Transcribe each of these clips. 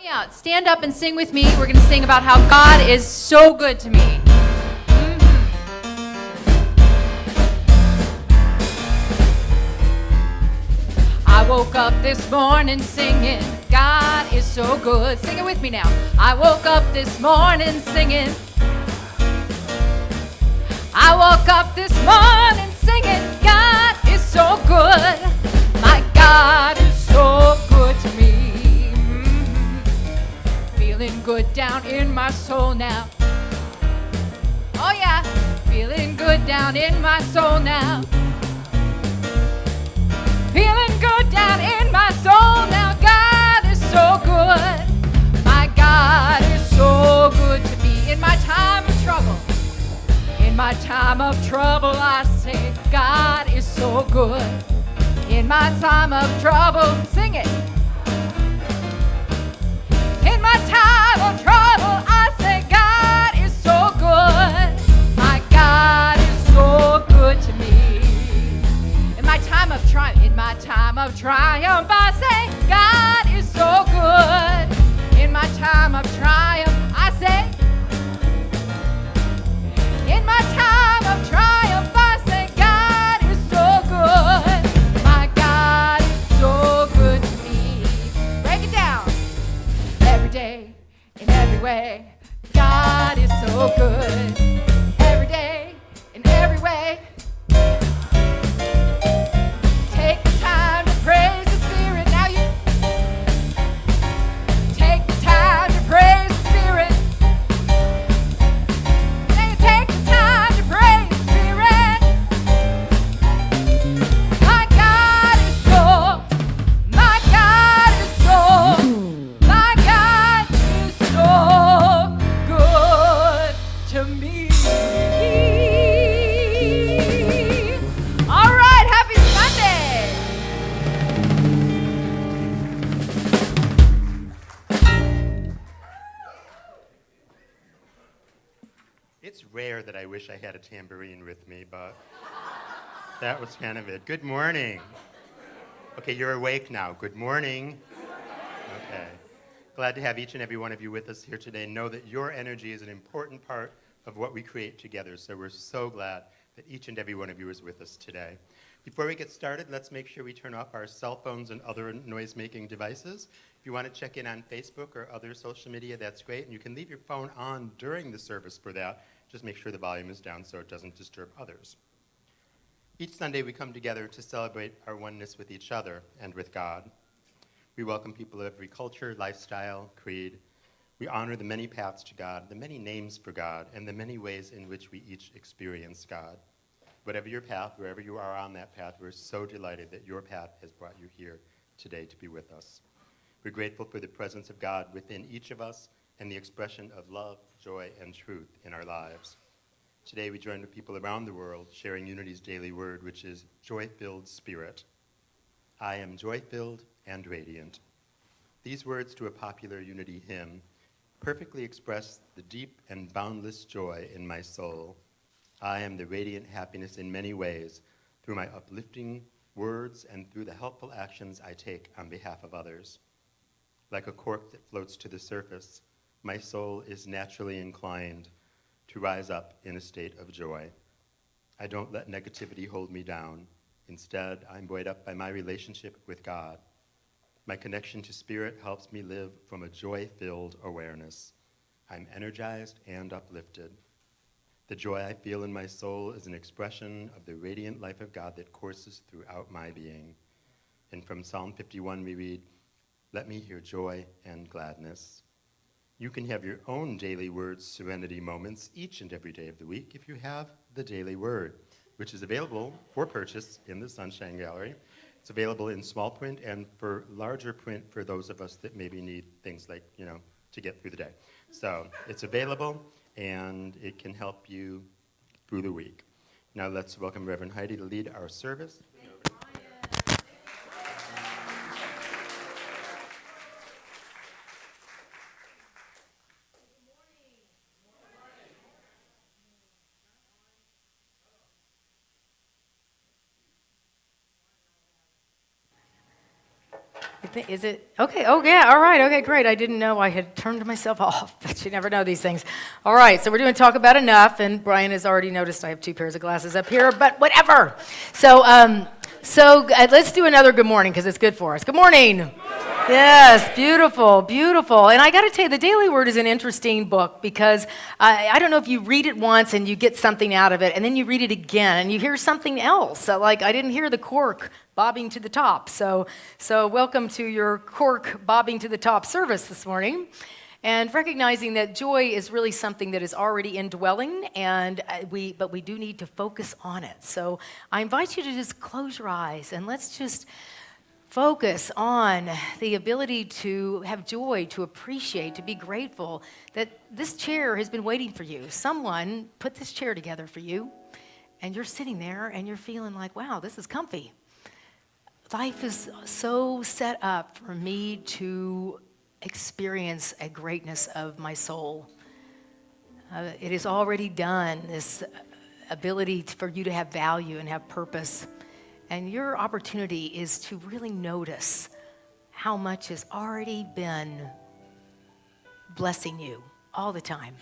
me out. Stand up and sing with me. We're going to sing about how God is so good to me. I woke up this morning singing, God is so good. Sing it with me now. I woke up this morning singing. I woke up this morning singing, God is so good. My God is so good to me. Feeling good down in my soul now. Oh yeah, feeling good down in my soul now. Feeling good down in my soul now. God is so good. My God is so good to me. In my time of trouble, in my time of trouble, I say, God is so good. In my time of trouble, sing it. In my time of trouble, I say, God is so good. My God is so good to me. In my time of triumph, I say, God is so good. In my time of triumph, I say, in my time of triumph, I say, God is so good. My God is so good to me. Break it down. Every day, in every way, God is so good. Every day, in every way. Take the time to praise the Spirit. Now you take the time to praise the Spirit. Now you take the time to praise the Spirit. My God is so, my God is so, my God is so good to me. All right, happy Sunday. It's rare that I wish I had a tambourine with me, but that was kind of it. Good morning. Okay, you're awake now. Good morning. Okay. Glad to have each and every one of you with us here today. Know that your energy is an important part of what we create together, so we're so glad that each and every one of you is with us today. Before we get started, let's make sure we turn off our cell phones and other noise-making devices. If you want to check in on Facebook or other social media, that's great, and you can leave your phone on during the service for that. Just make sure the volume is down so it doesn't disturb others. Each Sunday we come together to celebrate our oneness with each other and with God. We welcome people of every culture, lifestyle, creed. We honor the many paths to God, the many names for God, and the many ways in which we each experience God. Whatever your path, wherever you are on that path, we're so delighted that your path has brought you here today to be with us. We're grateful for the presence of God within each of us and the expression of love, joy, and truth in our lives. Today we join with people around the world sharing Unity's daily word, which is joy-filled spirit. I am joy-filled and radiant. These words to a popular Unity hymn perfectly express the deep and boundless joy in my soul. I am the radiant happiness in many ways, through my uplifting words and through the helpful actions I take on behalf of others. Like a cork that floats to the surface, my soul is naturally inclined to rise up in a state of joy. I don't let negativity hold me down. Instead, I'm buoyed up by my relationship with God. My connection to Spirit helps me live from a joy-filled awareness. I'm energized and uplifted. The joy I feel in my soul is an expression of the radiant life of God that courses throughout my being. And from Psalm 51 we read, "Let me hear joy and gladness." You can have your own daily word serenity moments each and every day of the week if you have the Daily Word, which is available for purchase in the Sunshine Gallery. It's available in small print and for larger print for those of us that maybe need things like, to get through the day. So it's available, and it can help you through the week. Now let's welcome Reverend Heidi to lead our service. Is it? Okay, oh yeah, all right, okay, great. I didn't know I had turned myself off, but you never know these things. All right, so we're doing Talk About Enough, and Brian has already noticed I have 2 pairs of glasses up here, but whatever. So let's do another good morning, because it's good for us. Good morning. Good morning. Yes, beautiful, beautiful. And I got to tell you, the Daily Word is an interesting book, because I don't know if you read it once and you get something out of it, and then you read it again and you hear something else. So, like, I didn't hear the cork bobbing to the top. So welcome to your cork bobbing to the top service this morning. And recognizing that joy is really something that is already indwelling, but we do need to focus on it. So I invite you to just close your eyes and let's just focus on the ability to have joy, to appreciate, to be grateful that this chair has been waiting for you. Someone put this chair together for you, and you're sitting there and you're feeling like, wow, this is comfy. Life is so set up for me to experience a greatness of my soul. It is already done, this ability for you to have value and have purpose. And your opportunity is to really notice how much has already been blessing you all the time.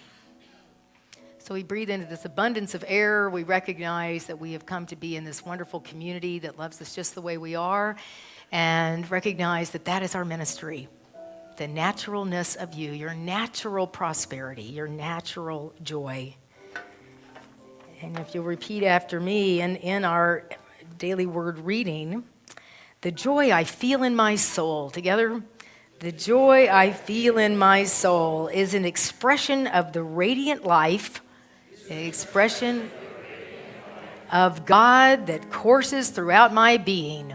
So we breathe into this abundance of air. We recognize that we have come to be in this wonderful community that loves us just the way we are, and recognize that that is our ministry. The naturalness of you, your natural prosperity, your natural joy. And if you'll repeat after me, in our daily word reading, the joy I feel in my soul, together, the joy I feel in my soul is an expression of the radiant life, an expression of God that courses throughout my being.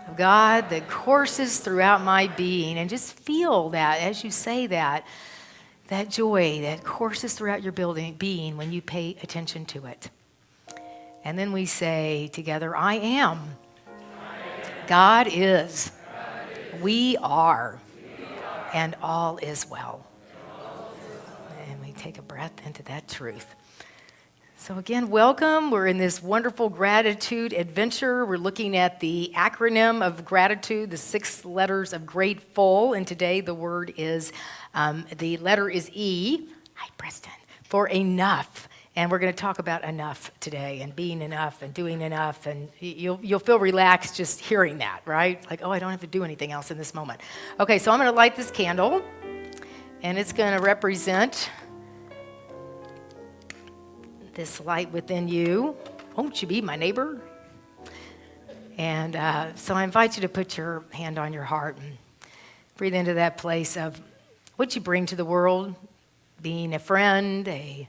Of God that courses throughout my being. And just feel that as you say that joy that courses throughout your being when you pay attention to it. And then we say together, I am. God is. We are. And all is well. And we take a breath into that truth. So again, welcome. We're in this wonderful gratitude adventure. We're looking at the acronym of gratitude, the 6 letters of grateful. And today the word is, the letter is E. Hi, Preston. For enough. And we're going to talk about enough today, and being enough and doing enough. And you'll feel relaxed just hearing that, right? Like, oh, I don't have to do anything else in this moment. Okay, so I'm going to light this candle, and it's going to represent this light within you. Won't you be my neighbor? And so I invite you to put your hand on your heart and breathe into that place of what you bring to the world, being a friend, a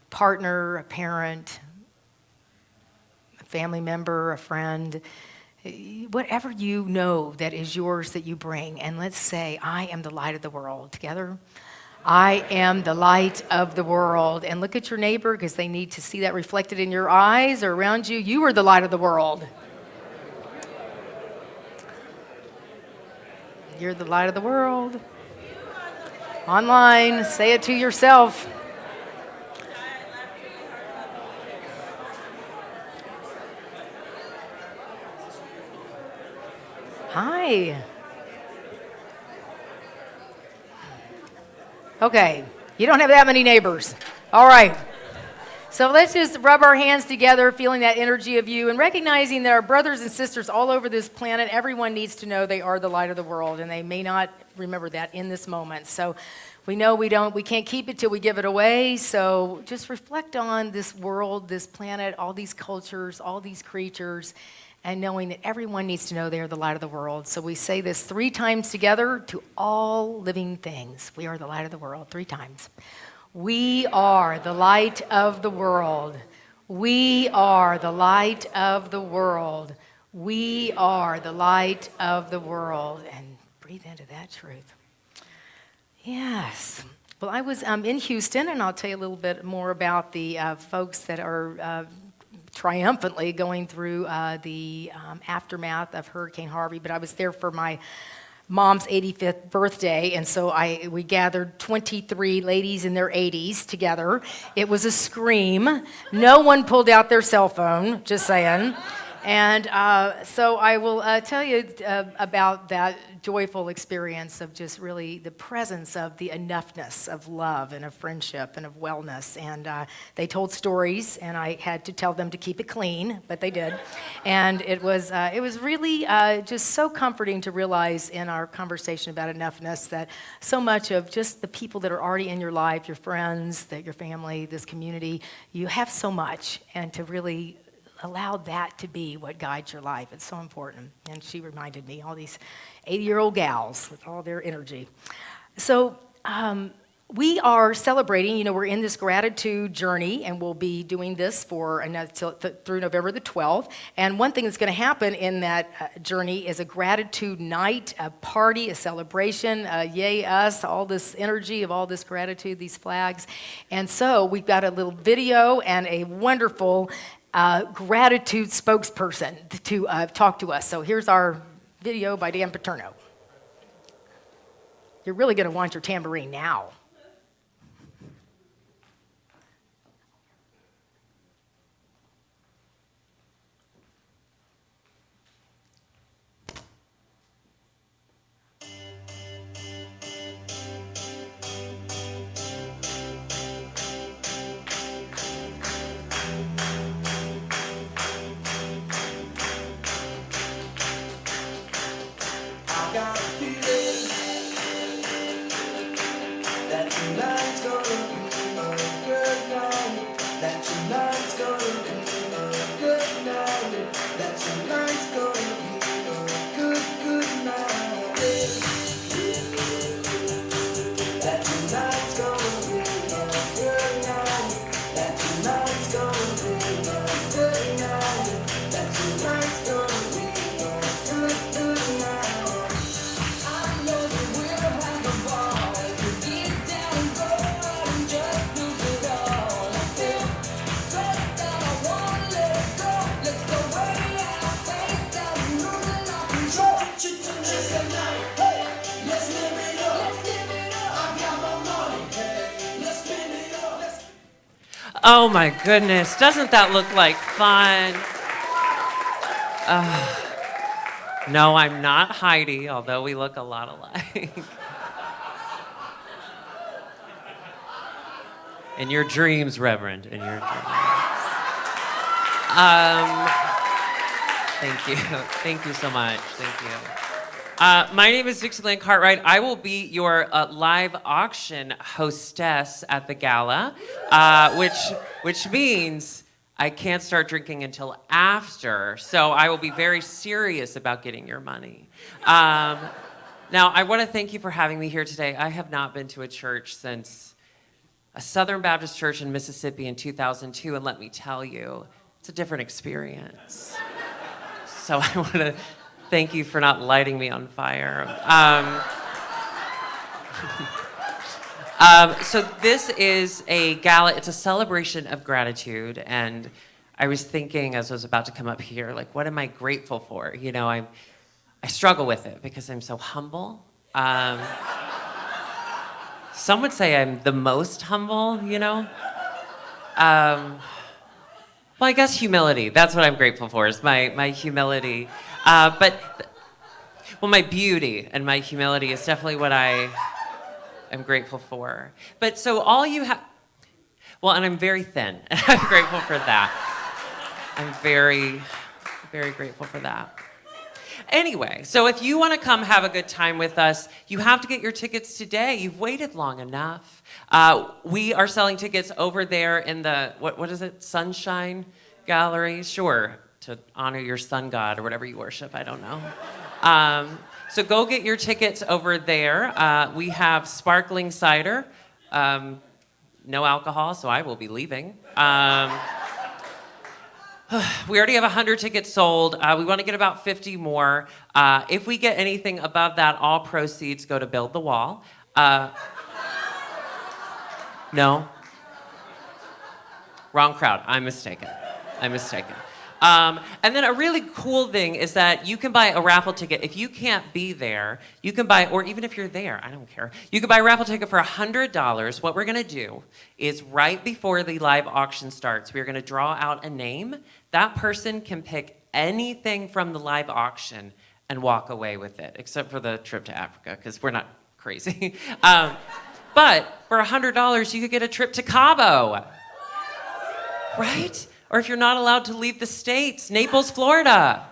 partner, a parent, a family member, a friend, whatever you know that is yours that you bring. And let's say, I am the light of the world. Together, I am the light of the world. And look at your neighbor, because they need to see that reflected in your eyes or around you. You are the light of the world. You're the light of the world. Online, say it to yourself. Hi. Okay, you don't have that many neighbors. All right. So let's just rub our hands together, feeling that energy of you, and recognizing that our brothers and sisters all over this planet, everyone needs to know they are the light of the world, and they may not remember that in this moment. So we know we can't keep it till we give it away. So just reflect on this world, this planet, all these cultures, all these creatures, and knowing that everyone needs to know they are the light of the world. So we say this 3 times together to all living things. We are the light of the world, 3 times. We are the light of the world. We are the light of the world. We are the light of the world. And breathe into that truth. Yes. Well, I was in Houston, and I'll tell you a little bit more about the folks that are triumphantly going through the aftermath of Hurricane Harvey, but I was there for my mom's 85th birthday, and so we gathered 23 ladies in their 80s together. It was a scream. No one pulled out their cell phone, just saying. And so I will tell you about that joyful experience of just really the presence of the enoughness of love and of friendship and of wellness. And they told stories, and I had to tell them to keep it clean, but they did. And it was really just so comforting to realize in our conversation about enoughness that so much of just the people that are already in your life, your friends, your family, this community, you have so much, and to really allow that to be what guides your life. It's so important. And she reminded me, all these 80-year-old gals with all their energy. So we are celebrating, we're in this gratitude journey, and we'll be doing this for through November the 12th. And one thing that's going to happen in that journey is a gratitude night, a party, a celebration, yay us, all this energy of all this gratitude, these flags. And so we've got a little video and a wonderful gratitude spokesperson to talk to us. So here's our video by Dan Paterno. You're really going to want your tambourine now. Oh my goodness, doesn't that look like fun? No, I'm not Heidi, although we look a lot alike. In your dreams, Reverend, in your dreams. Thank you. Thank you so much. Thank you. My name is Dixieland Cartwright. I will be your live auction hostess at the gala, which means I can't start drinking until after, so I will be very serious about getting your money. Now, I want to thank you for having me here today. I have not been to a church since a Southern Baptist church in Mississippi in 2002, and let me tell you, it's a different experience. So I want to thank you for not lighting me on fire. So this is a gala. It's a celebration of gratitude. And I was thinking as I was about to come up here, like, what am I grateful for? I struggle with it because I'm so humble. Some would say I'm the most humble, Well, I guess humility. That's what I'm grateful for, is my humility. My beauty and my humility is definitely what I am grateful for. But so all you have, and I'm very thin, and I'm grateful for that. I'm very, very grateful for that. Anyway, so if you want to come have a good time with us, you have to get your tickets today. You've waited long enough. We are selling tickets over there in the, what is it, Sunshine Gallery? Sure, to honor your sun god or whatever you worship, I don't know. So go get your tickets over there. We have sparkling cider, no alcohol, so I will be leaving. We already have 100 tickets sold. We want to get about 50 more. If we get anything above that, all proceeds go to build the wall. No? Wrong crowd. I'm mistaken. And then a really cool thing is that you can buy a raffle ticket. If you can't be there, you can buy, or even if you're there, I don't care. You can buy a raffle ticket for $100. What we're going to do is right before the live auction starts, we're going to draw out a name. That person can pick anything from the live auction and walk away with it, except for the trip to Africa, because we're not crazy. But for $100, you could get a trip to Cabo, right? Or if you're not allowed to leave the States, Naples, Florida.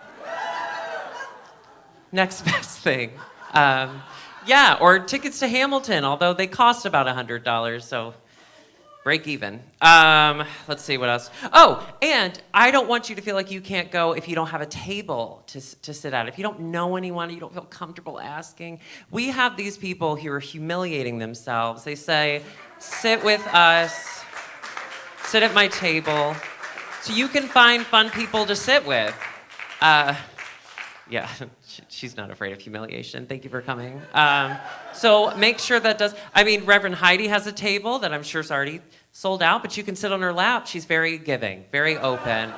Next best thing. Yeah, or tickets to Hamilton, although they cost about $100, so break even. Let's see what else. Oh, and I don't want you to feel like you can't go if you don't have a table to sit at. If you don't know anyone, you don't feel comfortable asking. We have these people who are humiliating themselves. They say, sit with us, sit at my table, so you can find fun people to sit with. Yeah, she's not afraid of humiliation. Thank you for coming. So make sure that does, Reverend Heidi has a table that I'm sure is already sold out, but you can sit on her lap. She's very giving, very open.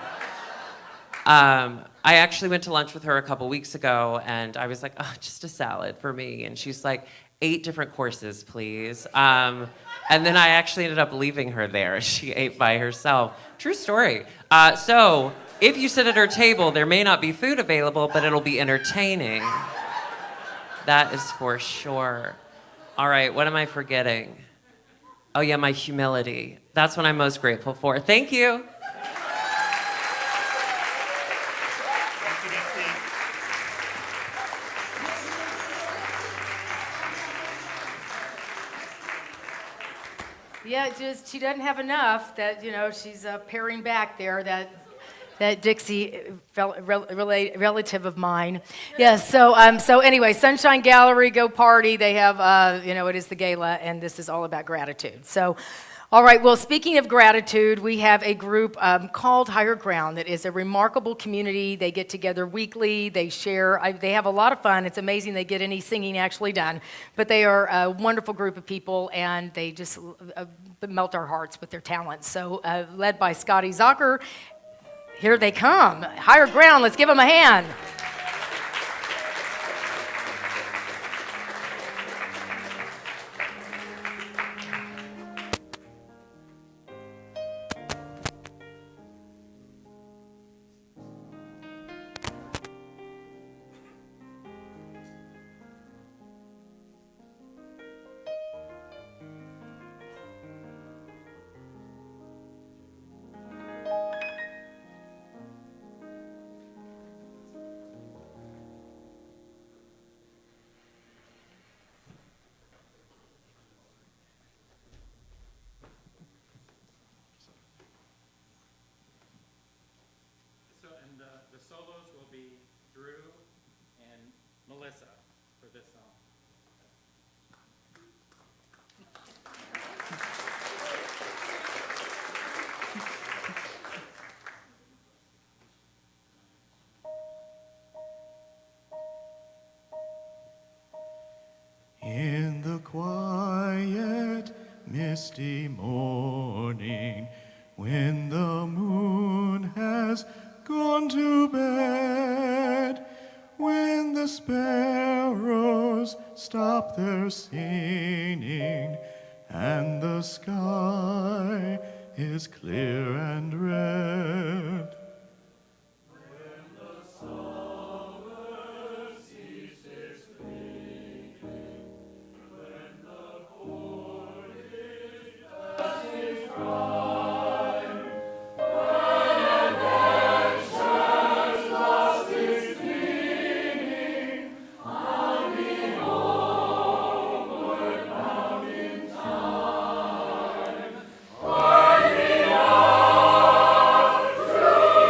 I actually went to lunch with her a couple weeks ago, and I was like, oh, just a salad for me. And she's like, 8 different courses, please. And then I actually ended up leaving her there. She ate by herself. True story. So if you sit at her table, there may not be food available, but it'll be entertaining. That is for sure. All right, what am I forgetting? Oh yeah, my humility. That's what I'm most grateful for. Thank you. Yeah, just she doesn't have enough that, she's paring back there, that Dixie relative of mine. Yes, so anyway, Sunshine Gallery, go party. They have, it is the gala, and this is all about gratitude. So, all right, well, speaking of gratitude, we have a group called Higher Ground that is a remarkable community. They get together weekly. They share. They have a lot of fun. It's amazing they get any singing actually done. But they are a wonderful group of people, and they just melt our hearts with their talents. So, led by Scotty Zocker, here they come. Higher Ground, let's give them a hand. The solos will be Drew and Melissa for this song. In the quiet, misty morning, when the moon has gone to bed, when the sparrows stop their singing, and the sky is clear and red. True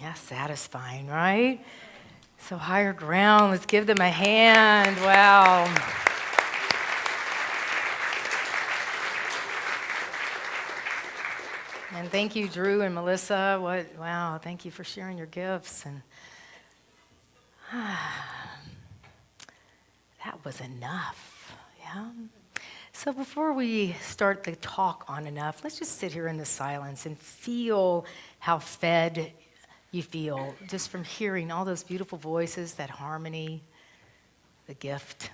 That's satisfying, right? So higher ground, let's give them a hand. Wow. And thank you, Drew and Melissa. Wow, thank you for sharing your gifts. And that was enough, yeah? So before we start the talk on enough, let's just sit here in the silence and feel how fed you feel just from hearing all those beautiful voices, that harmony, the gift.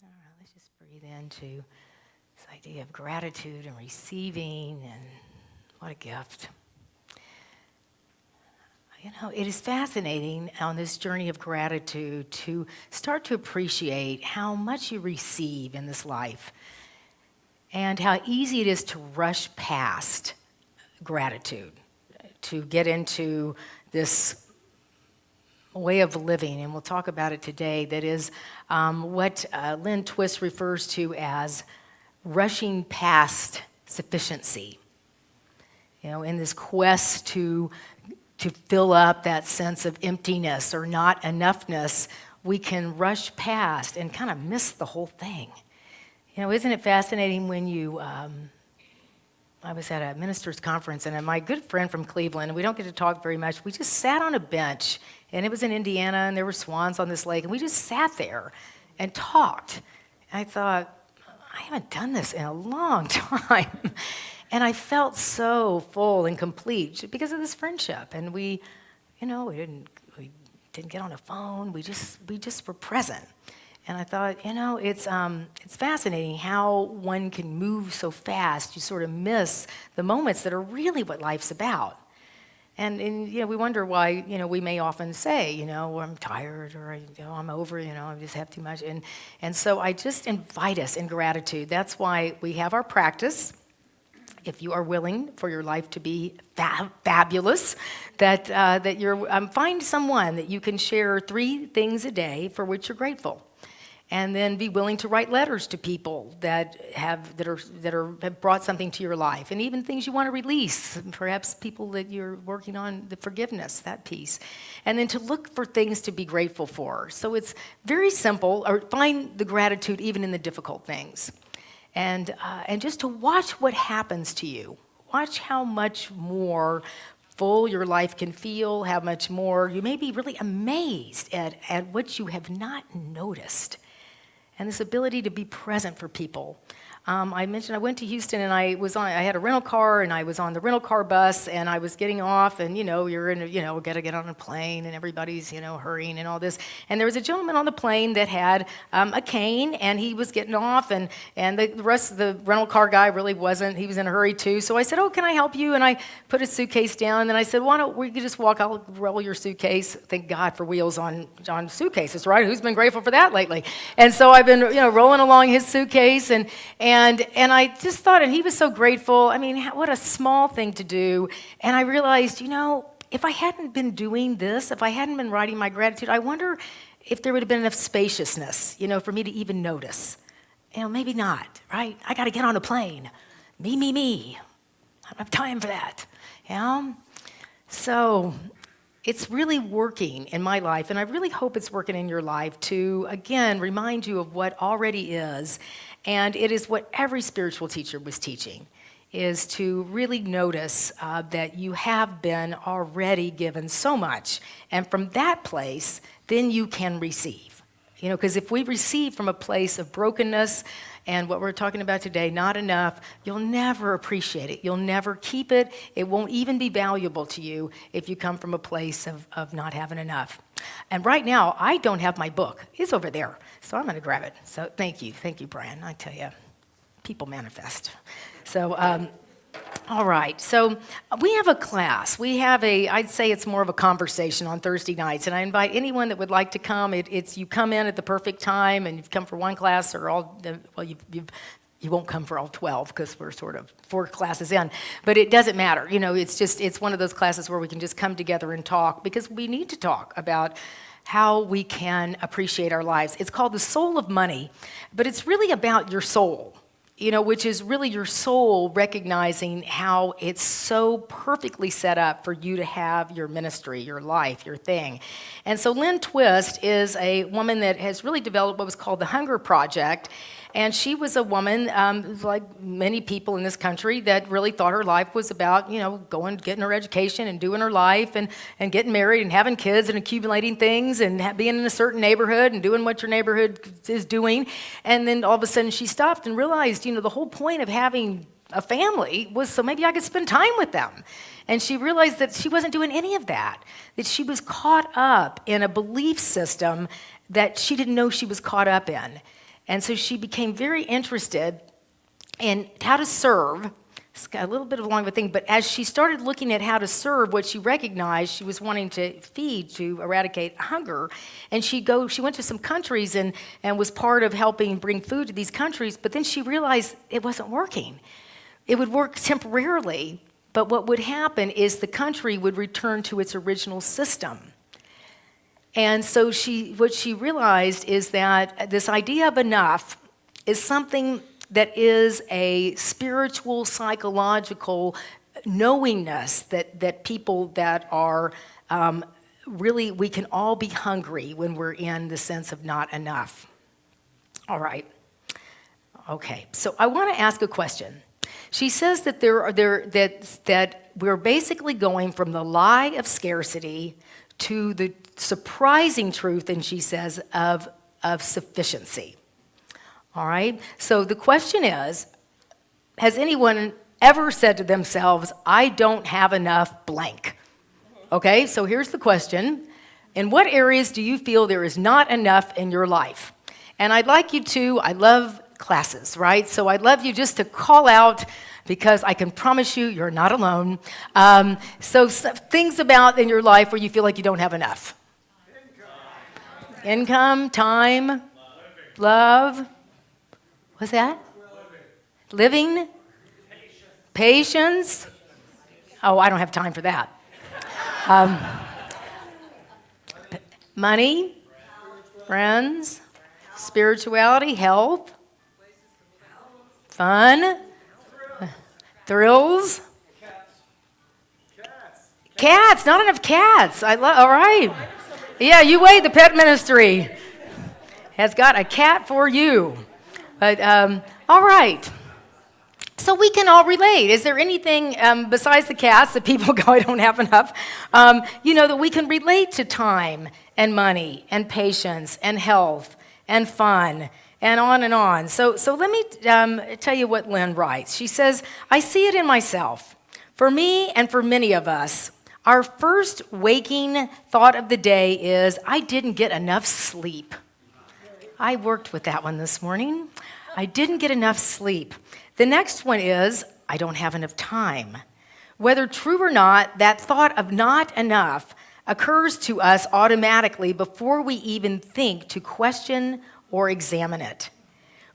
All right, let's just breathe into this idea of gratitude and receiving, and what a gift. You know, it is fascinating on this journey of gratitude to start to appreciate how much you receive in this life and how easy it is to rush past gratitude, to get into this way of living, and we'll talk about it today, that is what Lynn Twist refers to as rushing past sufficiency. You know, in this quest to fill up that sense of emptiness or not enoughness, we can rush past and kind of miss the whole thing. You know, isn't it fascinating when you, I was at a minister's conference, and my good friend from Cleveland, and we don't get to talk very much, we just sat on a bench, and it was in Indiana, and there were swans on this lake, and we just sat there and talked. And I thought, I haven't done this in a long time. And I felt so full and complete because of this friendship. And we didn't get on a phone. We just were present. And I thought, you know, it's fascinating how one can move so fast. You sort of miss the moments that are really what life's about. And you know, we wonder why, you know, we may often say, you know, I'm tired, or you know, I'm over, you know, I just have too much. And so I just invite us in gratitude. That's why we have our practice. If you are willing for your life to be fabulous, that you're find someone that you can share 3 things a day for which you're grateful, and then be willing to write letters to people that have brought something to your life, and even things you want to release, perhaps people that you're working on the forgiveness, that piece, and then to look for things to be grateful for. So it's very simple, or find the gratitude even in the difficult things. And just to watch what happens to you. Watch how much more full your life can feel, how much more you may be really amazed at what you have not noticed. And this ability to be present for people. I mentioned I went to Houston, and I had a rental car, and I was on the rental car bus, and I was getting off, and you know, got to get on a plane, and everybody's, you know, hurrying and all this. And there was a gentleman on the plane that had a cane, and he was getting off, and the rest of the rental car guy really wasn't. He was in a hurry too. So I said, "Oh, can I help you?" And I put his suitcase down, and then I said, "Why don't we just walk? I'll roll your suitcase." Thank God for wheels on suitcases, right? Who's been grateful for that lately? And so I've been, you know, rolling along his suitcase, and I just thought, and he was so grateful. I mean, what a small thing to do. And I realized, you know, if I hadn't been doing this, if I hadn't been writing my gratitude, I wonder if there would have been enough spaciousness, you know, for me to even notice. You know, maybe not, right? I got to get on a plane. Me. I don't have time for that, you know? So it's really working in my life, and I really hope it's working in your life to, again, remind you of what already is. And it is what every spiritual teacher was teaching, is to really notice that you have been already given so much. And from that place, then you can receive. You know, because if we receive from a place of brokenness and what we're talking about today, not enough, you'll never appreciate it. You'll never keep it. It won't even be valuable to you if you come from a place of not having enough. And right now, I don't have my book. It's over there, so I'm going to grab it. So thank you, Brian. I tell you, people manifest. So, all right. So we have a class. I'd say it's more of a conversation on Thursday nights, and I invite anyone that would like to come. It's you come in at the perfect time, and you've come for one class, or you've You won't come for all 12 because we're sort of 4 classes in. But it doesn't matter. It's one of those classes where we can just come together and talk because we need to talk about how we can appreciate our lives. It's called The Soul of Money, but it's really about your soul, which is really your soul recognizing how it's so perfectly set up for you to have your ministry, your life, your thing. And so Lynn Twist is a woman that has really developed what was called the Hunger Project. And she was a woman, like many people in this country, that really thought her life was about, getting her education and doing her life and getting married and having kids and accumulating things and being in a certain neighborhood and doing what your neighborhood is doing. And then all of a sudden she stopped and realized, the whole point of having a family was so maybe I could spend time with them. And she realized that she wasn't doing any of that she was caught up in a belief system that she didn't know she was caught up in. And so she became very interested in how to serve. It's got a little bit of a long of a thing, but as she started looking at how to serve, what she recognized, she was wanting to feed, to eradicate hunger. And she went to some countries and was part of helping bring food to these countries, but then she realized it wasn't working. It would work temporarily, but what would happen is the country would return to its original system. And so what she realized is that this idea of enough is something that is a spiritual, psychological knowingness that people that are really, we can all be hungry when we're in the sense of not enough. All right. Okay, so I want to ask a question. She says that that we're basically going from the lie of scarcity to the surprising truth, and she says, of sufficiency. All right? So the question is, has anyone ever said to themselves, I don't have enough blank? Okay, so here's the question. In what areas do you feel there is not enough in your life? And I'd like you to, I love classes, right? So I'd love you just to call out, because I can promise you, you're not alone. So things about in your life where you feel like you don't have enough. Income, time, love. What's that? Living. Patience. Oh, I don't have time for that. Money, friends, spirituality, health, fun, thrills. Cats, not enough cats. All right. Yeah, you wait, the pet ministry has got a cat for you. But, all right. So we can all relate. Is there anything besides the cats that people go, I don't have enough, that we can relate to time and money and patience and health and fun and on and on. So let me tell you what Lynn writes. She says, I see it in myself. For me and for many of us, our first waking thought of the day is, I didn't get enough sleep. I worked with that one this morning. I didn't get enough sleep. The next one is, I don't have enough time. Whether true or not, that thought of not enough occurs to us automatically before we even think to question or examine it.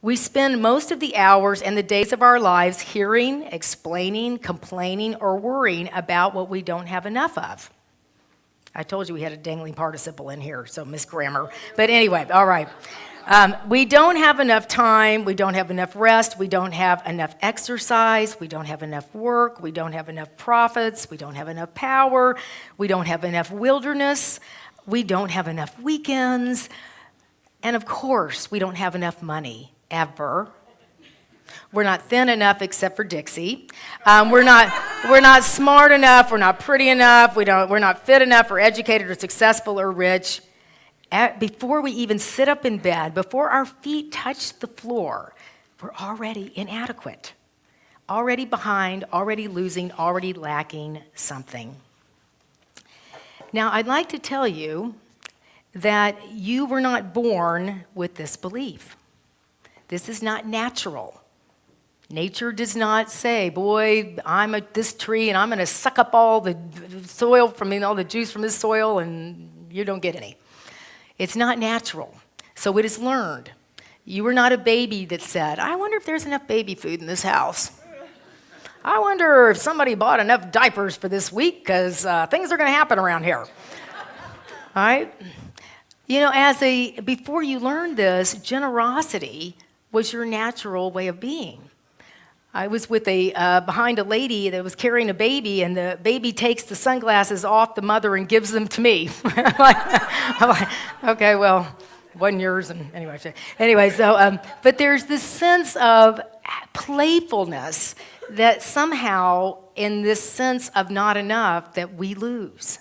We spend most of the hours and the days of our lives hearing, explaining, complaining, or worrying about what we don't have enough of. I told you we had a dangling participle in here, so Miss Grammar. But anyway, all right. We don't have enough time, we don't have enough rest, we don't have enough exercise, we don't have enough work, we don't have enough profits, we don't have enough power, we don't have enough wilderness, we don't have enough weekends, and of course, we don't have enough money, ever. We're not thin enough except for Dixie. We're not smart enough, we're not pretty enough, we're not fit enough or educated or successful or rich. Before we even sit up in bed, before our feet touch the floor, we're already inadequate, already behind, already losing, already lacking something. Now, I'd like to tell you that you were not born with this belief. This is not natural. Nature does not say, boy, I'm this tree and I'm going to suck up all the soil all the juice from this soil and you don't get any. It's not natural, so it is learned. You were not a baby that said, I wonder if there's enough baby food in this house. I wonder if somebody bought enough diapers for this week because things are going to happen around here. All right? You know, before you learned this, generosity was your natural way of being. I was behind a lady that was carrying a baby, and the baby takes the sunglasses off the mother and gives them to me. I'm like, okay, well, wasn't yours, and anyway, so, but there's this sense of playfulness that somehow, in this sense of not enough, that we lose.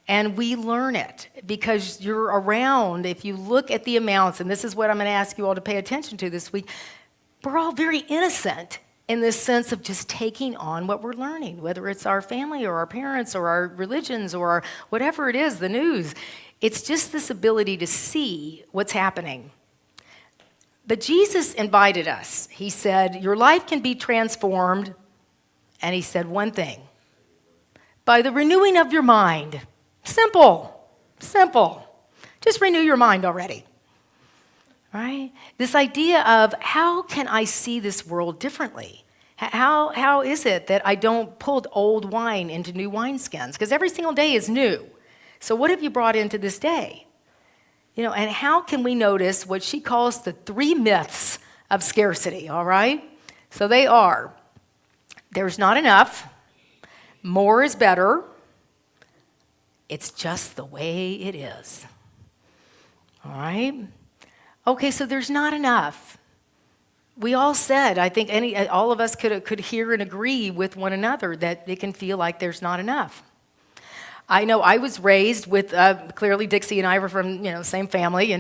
And we learn it because you're around, if you look at the amounts, and this is what I'm going to ask you all to pay attention to this week, we're all very innocent in this sense of just taking on what we're learning, whether it's our family or our parents or our religions or whatever it is, the news. It's just this ability to see what's happening. But Jesus invited us. He said, your life can be transformed, and he said one thing, by the renewing of your mind. Simple. Just renew your mind already. Right? This idea of how can I see this world differently? How is it that I don't pull old wine into new wineskins? Because every single day is new. So what have you brought into this day? You know, and how can we notice what she calls the 3 myths of scarcity, all right? So they are, there's not enough, more is better, it's just the way it is. All right? Okay, so there's not enough. We all said, I think all of us could hear and agree with one another that it can feel like there's not enough. I know I was raised with, clearly Dixie and I were from, same family,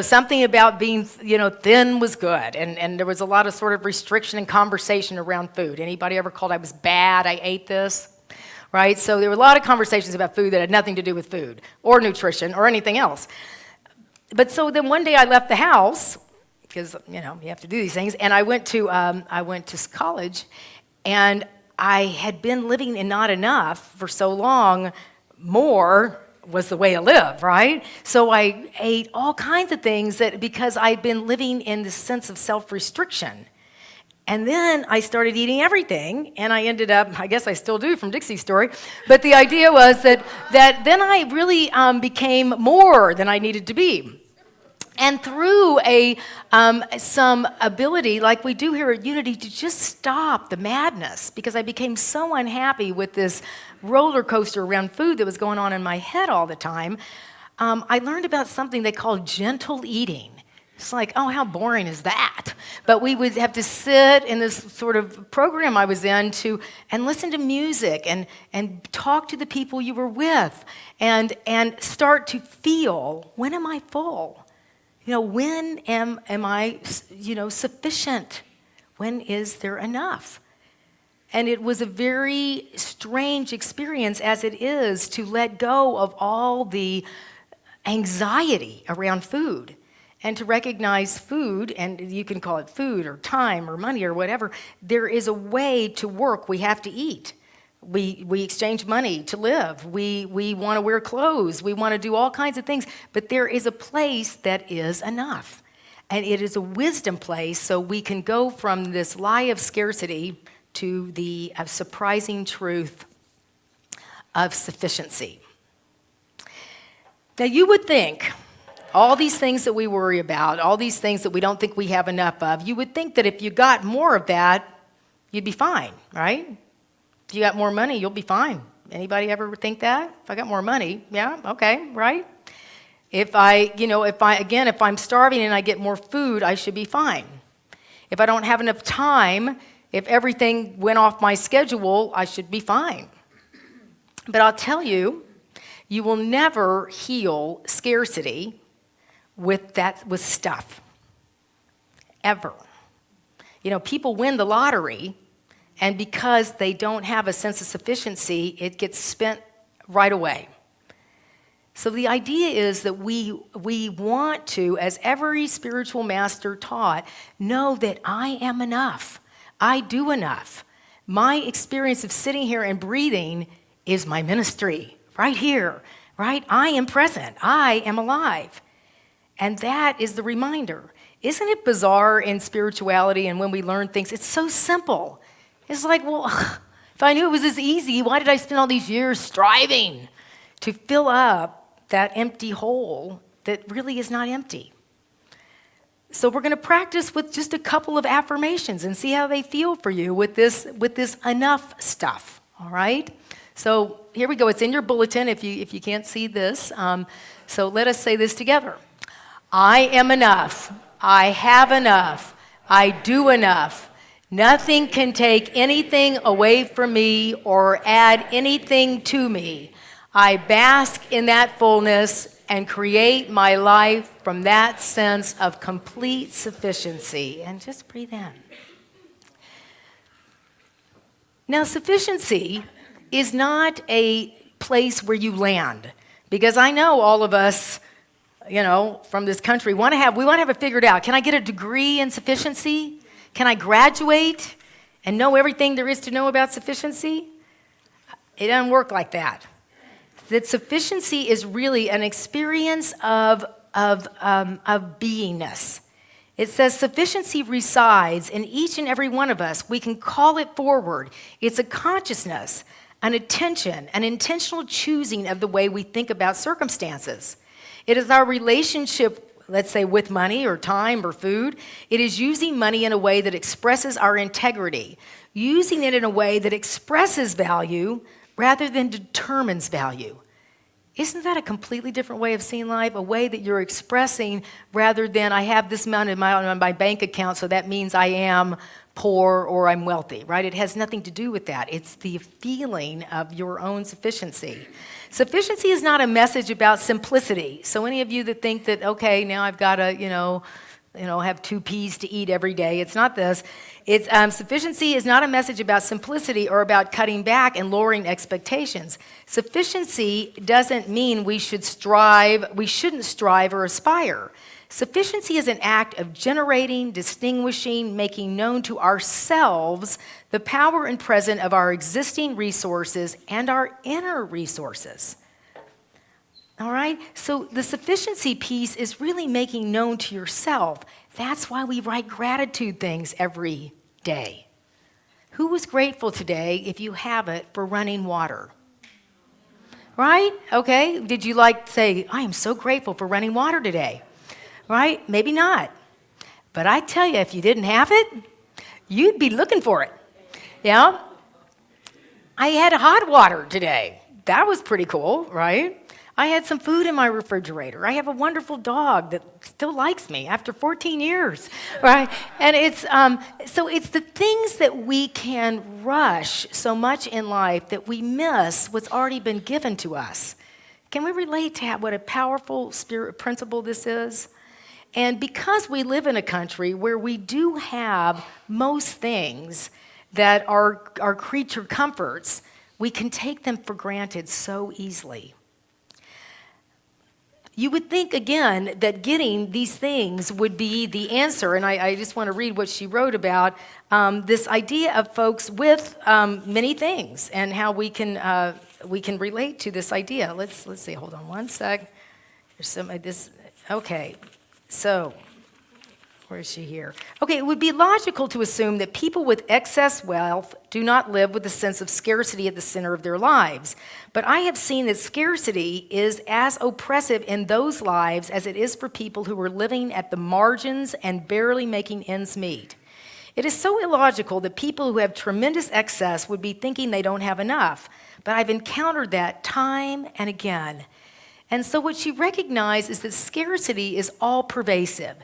something about being, thin was good. And there was a lot of sort of restriction and conversation around food. Anybody ever called I was bad, I ate this? Right? So there were a lot of conversations about food that had nothing to do with food or nutrition or anything else. But so then one day I left the house because, you have to do these things. And I went to college, and I had been living in not enough for so long. More was the way to live, right? So I ate all kinds of things because I'd been living in this sense of self-restriction. And then I started eating everything, and I ended up, I guess I still do from Dixie's story, but the idea was that then I really became more than I needed to be. And through some ability, like we do here at Unity, to just stop the madness, because I became so unhappy with this roller coaster around food that was going on in my head all the time, I learned about something they call gentle eating. It's like, oh, how boring is that? But we would have to sit in this sort of program I was in and listen to music and talk to the people you were with and start to feel, when am I full? When am I, sufficient? When is there enough? And it was a very strange experience, as it is, to let go of all the anxiety around food and to recognize food, and you can call it food or time or money or whatever. There is a way to work. We have to eat. We exchange money to live. We want to wear clothes. We want to do all kinds of things. But there is a place that is enough. And it is a wisdom place, so we can go from this lie of scarcity to the surprising truth of sufficiency. Now, you would think all these things that we worry about, all these things that we don't think we have enough of, you would think that if you got more of that, you'd be fine, right? If you got more money, you'll be fine. Anybody ever think that? If I got more money, yeah, okay, right? If I'm starving and I get more food, I should be fine. If I don't have enough time, if everything went off my schedule, I should be fine. But I'll tell you, you will never heal scarcity with stuff, ever. People win the lottery, and because they don't have a sense of sufficiency, it gets spent right away. So the idea is that we want to, as every spiritual master taught, know that I am enough. I do enough. My experience of sitting here and breathing is my ministry, right here, right? I am present. I am alive. And that is the reminder. Isn't it bizarre in spirituality and when we learn things? It's so simple. It's like, well, if I knew it was this easy, why did I spend all these years striving to fill up that empty hole that really is not empty? So we're going to practice with just a couple of affirmations and see how they feel for you with this enough stuff, all right? So here we go. It's in your bulletin if you can't see this. So let us say this together. I am enough. I have enough. I do enough. Nothing can take anything away from me or add anything to me. I bask in that fullness and create my life from that sense of complete sufficiency. And just breathe in. Now, sufficiency is not a place where you land, because I know all of us, from this country, we want to have it figured out. Can I get a degree in sufficiency? Can I graduate and know everything there is to know about sufficiency? It doesn't work like that. That sufficiency is really an experience of beingness. It says sufficiency resides in each and every one of us. We can call it forward. It's a consciousness, an attention, an intentional choosing of the way we think about circumstances. It is our relationship, let's say, with money or time or food. It is using money in a way that expresses our integrity, using it in a way that expresses value rather than determines value. Isn't that a completely different way of seeing life? A way that you're expressing rather than I have this amount in my bank account, so that means I am poor or I'm wealthy, right? It has nothing to do with that. It's the feeling of your own sufficiency. Sufficiency is not a message about simplicity. So any of you that think that, okay, now I've got to, have 2 peas to eat every day. It's not this. It's sufficiency is not a message about simplicity or about cutting back and lowering expectations. Sufficiency doesn't mean we shouldn't strive or aspire. Sufficiency is an act of generating, distinguishing, making known to ourselves the power and presence of our existing resources and our inner resources. All right? So the sufficiency piece is really making known to yourself. That's why we write gratitude things every day. Who was grateful today, if you have it, for running water? Right? Okay. Did you say, I am so grateful for running water today? Right? Maybe not. But I tell you, if you didn't have it, you'd be looking for it. Yeah? I had hot water today. That was pretty cool, right? I had some food in my refrigerator. I have a wonderful dog that still likes me after 14 years, right? And it's the things that we can rush so much in life that we miss what's already been given to us. Can we relate to what a powerful spirit principle this is? And because we live in a country where we do have most things that are creature comforts, we can take them for granted so easily. You would think, again, that getting these things would be the answer, and I just want to read what she wrote about this idea of folks with many things and how we can relate to this idea. Let's see. Hold on one sec. There's some of this. Okay, so where is she here? Okay, it would be logical to assume that people with excess wealth do not live with a sense of scarcity at the center of their lives. But I have seen that scarcity is as oppressive in those lives as it is for people who are living at the margins and barely making ends meet. It is so illogical that people who have tremendous excess would be thinking they don't have enough. But I've encountered that time and again. And so what she recognized is that scarcity is all pervasive.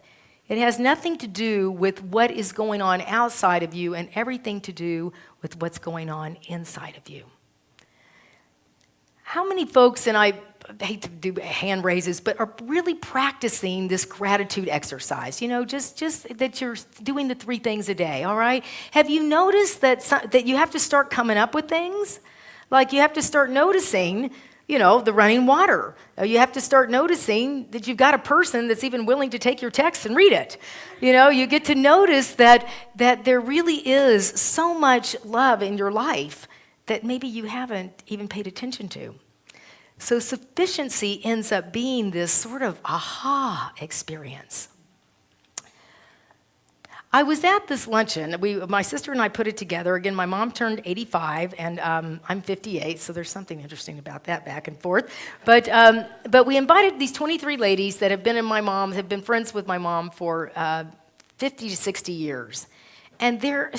It has nothing to do with what is going on outside of you and everything to do with what's going on inside of you. How many folks, and I hate to do hand raises, but are really practicing this gratitude exercise? Just that you're doing the 3 things a day, all right? Have you noticed that you have to start coming up with things? Like you have to start noticing the running water. You have to start noticing that you've got a person that's even willing to take your text and read it. You get to notice that there really is so much love in your life that maybe you haven't even paid attention to. So sufficiency ends up being this sort of aha experience. I was at this luncheon. My sister and I put it together. Again, my mom turned 85, and I'm 58, so there's something interesting about that back and forth. But we invited these 23 ladies that have been friends with my mom for 50 to 60 years. And they're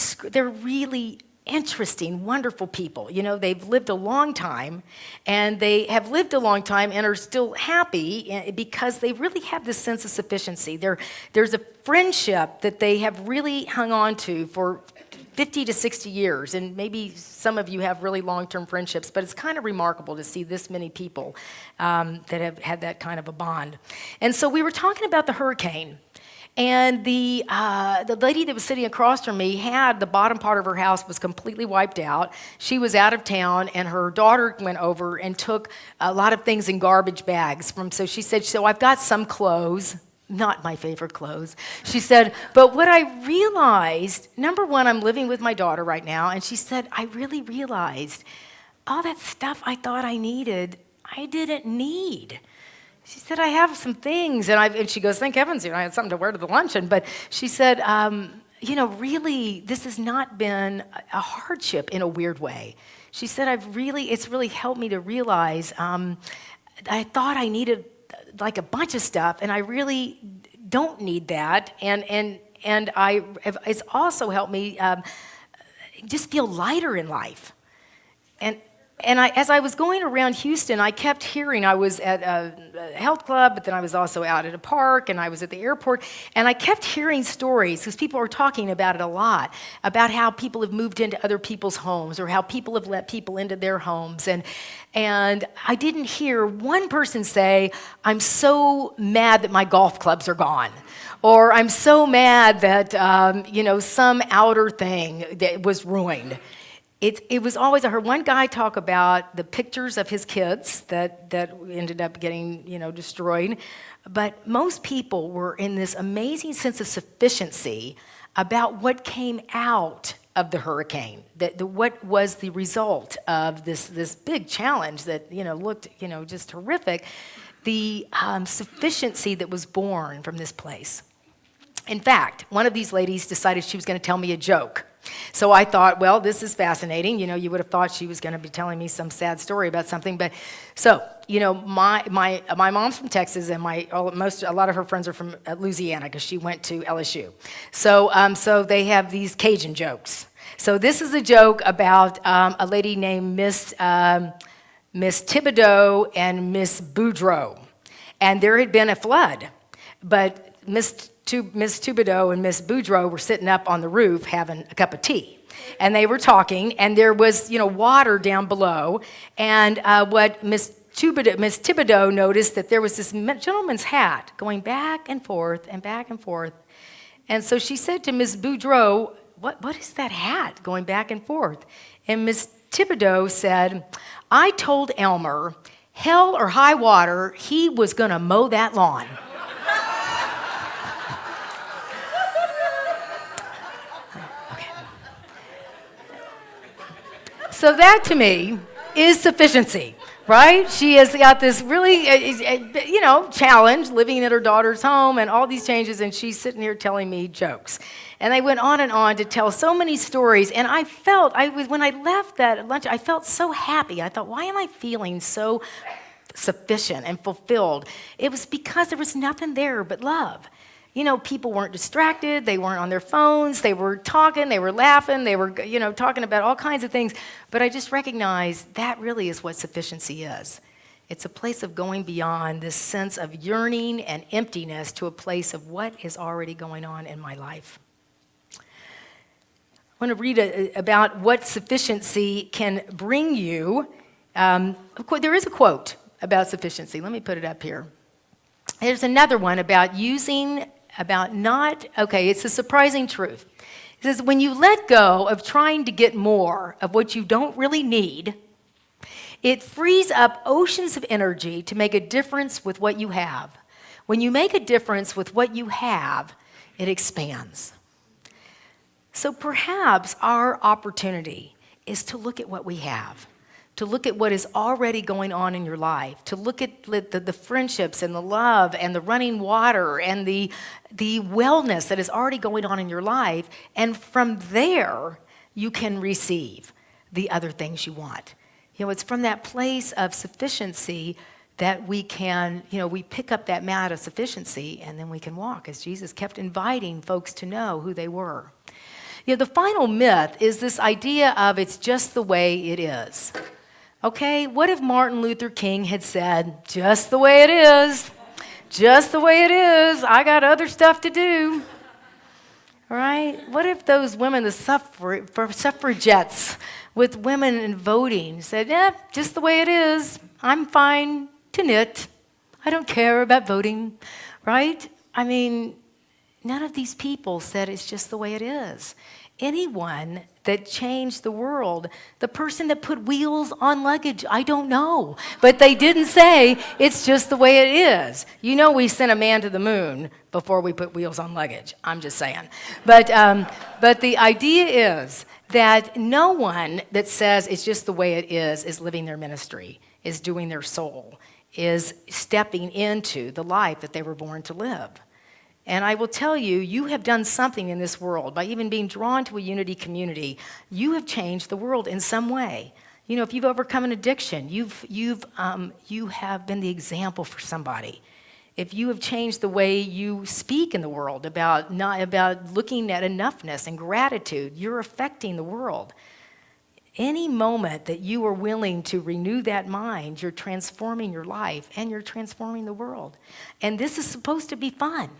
really interesting, wonderful people. You know, they've lived a long time, and they have lived a long time and are still happy because they really have this sense of sufficiency. There's a friendship that they have really hung on to for 50 to 60 years, and maybe some of you have really long-term friendships, but it's kind of remarkable to see this many people that have had that kind of a bond. And so we were talking about the hurricane. And the lady that was sitting across from me had the bottom part of her house was completely wiped out. She was out of town, and her daughter went over and took a lot of things in garbage bags. So she said, so I've got some clothes, not my favorite clothes. She said, but what I realized, number one, I'm living with my daughter right now, and she said, I really realized all that stuff I thought I needed, I didn't need. She said, I have some things, and she goes, thank heavens, I had something to wear to the luncheon. But she said, really, this has not been a hardship in a weird way. She said, it's really helped me to realize I thought I needed like a bunch of stuff, and I really don't need that. And it's also helped me just feel lighter in life. And as I was going around Houston, I kept hearing, I was at a health club, but then I was also out at a park, and I was at the airport, and I kept hearing stories, because people are talking about it a lot, about how people have moved into other people's homes, or how people have let people into their homes. And I didn't hear one person say, I'm so mad that my golf clubs are gone. Or I'm so mad that, some outer thing that was ruined. It was always, I heard one guy talk about the pictures of his kids that ended up getting, destroyed. But most people were in this amazing sense of sufficiency about what came out of the hurricane, what was the result of this big challenge that, looked, just horrific, the sufficiency that was born from this place. In fact, one of these ladies decided she was going to tell me a joke. So I thought, well, this is fascinating. You would have thought she was going to be telling me some sad story about something. But so, my mom's from Texas, and a lot of her friends are from Louisiana because she went to LSU. So they have these Cajun jokes. So this is a joke about a lady named Miss Thibodeau and Miss Boudreaux, and there had been a flood, but Miss Thibodeau and Miss Boudreaux were sitting up on the roof having a cup of tea. And they were talking, and there was, water down below. And what Miss Thibodeau noticed that there was this gentleman's hat going back and forth and back and forth. And so she said to Miss Boudreaux, what is that hat going back and forth? And Miss Thibodeau said, I told Elmer, hell or high water, he was going to mow that lawn. So that, to me, is sufficiency, right? She has got this really, challenge, living at her daughter's home and all these changes, and she's sitting here telling me jokes. And they went on and on to tell so many stories, and when I left that lunch, I felt so happy. I thought, why am I feeling so sufficient and fulfilled? It was because there was nothing there but love. People weren't distracted. They weren't on their phones. They were talking. They were laughing. They were, talking about all kinds of things. But I just recognized that really is what sufficiency is. It's a place of going beyond this sense of yearning and emptiness to a place of what is already going on in my life. I want to read about what sufficiency can bring you. There is a quote about sufficiency. Let me put it up here. There's another one about it's a surprising truth. It says, when you let go of trying to get more of what you don't really need, it frees up oceans of energy to make a difference with what you have. When you make a difference with what you have, it expands. So perhaps our opportunity is to look at what we have, to look at what is already going on in your life, to look at the friendships and the love and the running water and the wellness that is already going on in your life. And from there, you can receive the other things you want. It's from that place of sufficiency that we can, we pick up that mat of sufficiency and then we can walk, as Jesus kept inviting folks to know who they were. The final myth is this idea of it's just the way it is. Okay, what if Martin Luther King had said, just the way it is, just the way it is, I got other stuff to do? Right? What if those women, the suffragettes with women in voting said, just the way it is, I'm fine to knit. I don't care about voting, right? I mean, none of these people said it's just the way it is. Anyone that changed the world, the person that put wheels on luggage, I don't know. But they didn't say it's just the way it is. We sent a man to the moon before we put wheels on luggage. I'm just saying. But the idea is that no one that says it's just the way it is living their ministry, is doing their soul, is stepping into the life that they were born to live. And I will tell you, you have done something in this world. By even being drawn to a unity community, you have changed the world in some way. If you've overcome an addiction, you have been the example for somebody. If you have changed the way you speak in the world about looking at enoughness and gratitude, you're affecting the world. Any moment that you are willing to renew that mind, you're transforming your life and you're transforming the world. And this is supposed to be fun.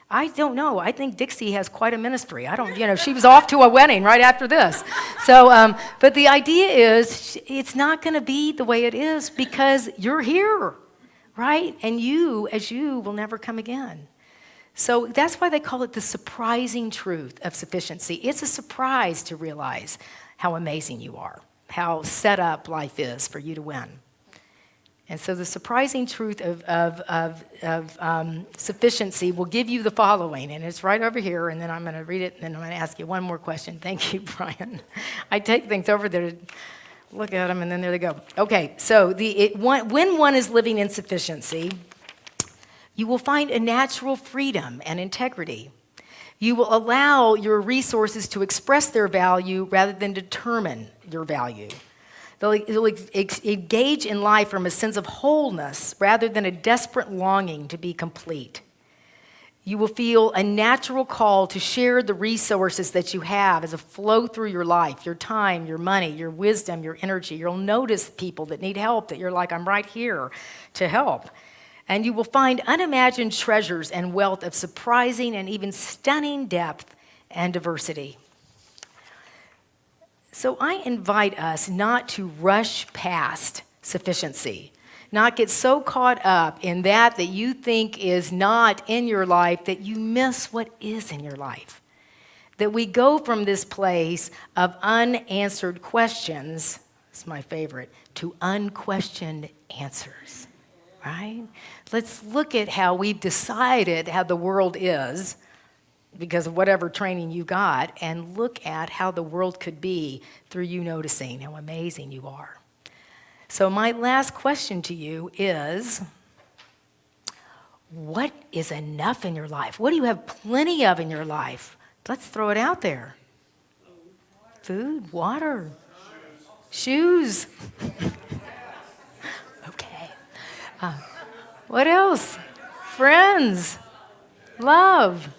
I don't know. I think Dixie has quite a ministry. She was off to a wedding right after this. So, but the idea is it's not going to be the way it is because you're here, right? And you, as you, will never come again. So that's why they call it the surprising truth of sufficiency. It's a surprise to realize how amazing you are, how set up life is for you to win. And so the surprising truth of sufficiency will give you the following, and it's right over here, and then I'm going to read it, and then I'm going to ask you one more question. Thank you, Brian. I take things over there to look at them, and then there they go. Okay, so when one is living in sufficiency, you will find a natural freedom and integrity. You will allow your resources to express their value rather than determine your value. They'll engage in life from a sense of wholeness rather than a desperate longing to be complete. You will feel a natural call to share the resources that you have as a flow through your life, your time, your money, your wisdom, your energy. You'll notice people that need help that you're like, I'm right here to help. And you will find unimagined treasures and wealth of surprising and even stunning depth and diversity. So I invite us not to rush past sufficiency, not get so caught up in that you think is not in your life that you miss what is in your life. That we go from this place of unanswered questions, it's my favorite, to unquestioned answers, right? Let's look at how we've decided how the world is because of whatever training you got, and look at how the world could be through you noticing how amazing you are. So my last question to you is, what is enough in your life? What do you have plenty of in your life? Let's throw it out there. Food, water, shoes. Okay. What else? Friends, love.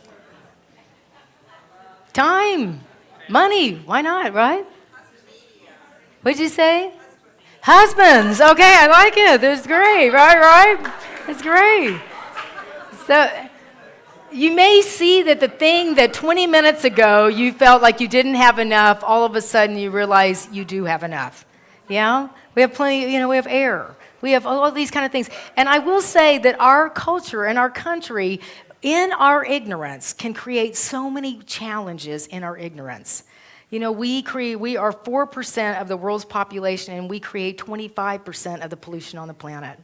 Time, money, why not, right? What'd you say? Husbands, okay, I like it. That's great, right? It's great. So you may see that the thing that 20 minutes ago you felt like you didn't have enough, all of a sudden you realize you do have enough. Yeah? We have plenty, we have air. We have all these kind of things. And I will say that our culture and our country, in our ignorance, can create so many challenges in our ignorance. We are 4% of the world's population, and we create 25% of the pollution on the planet.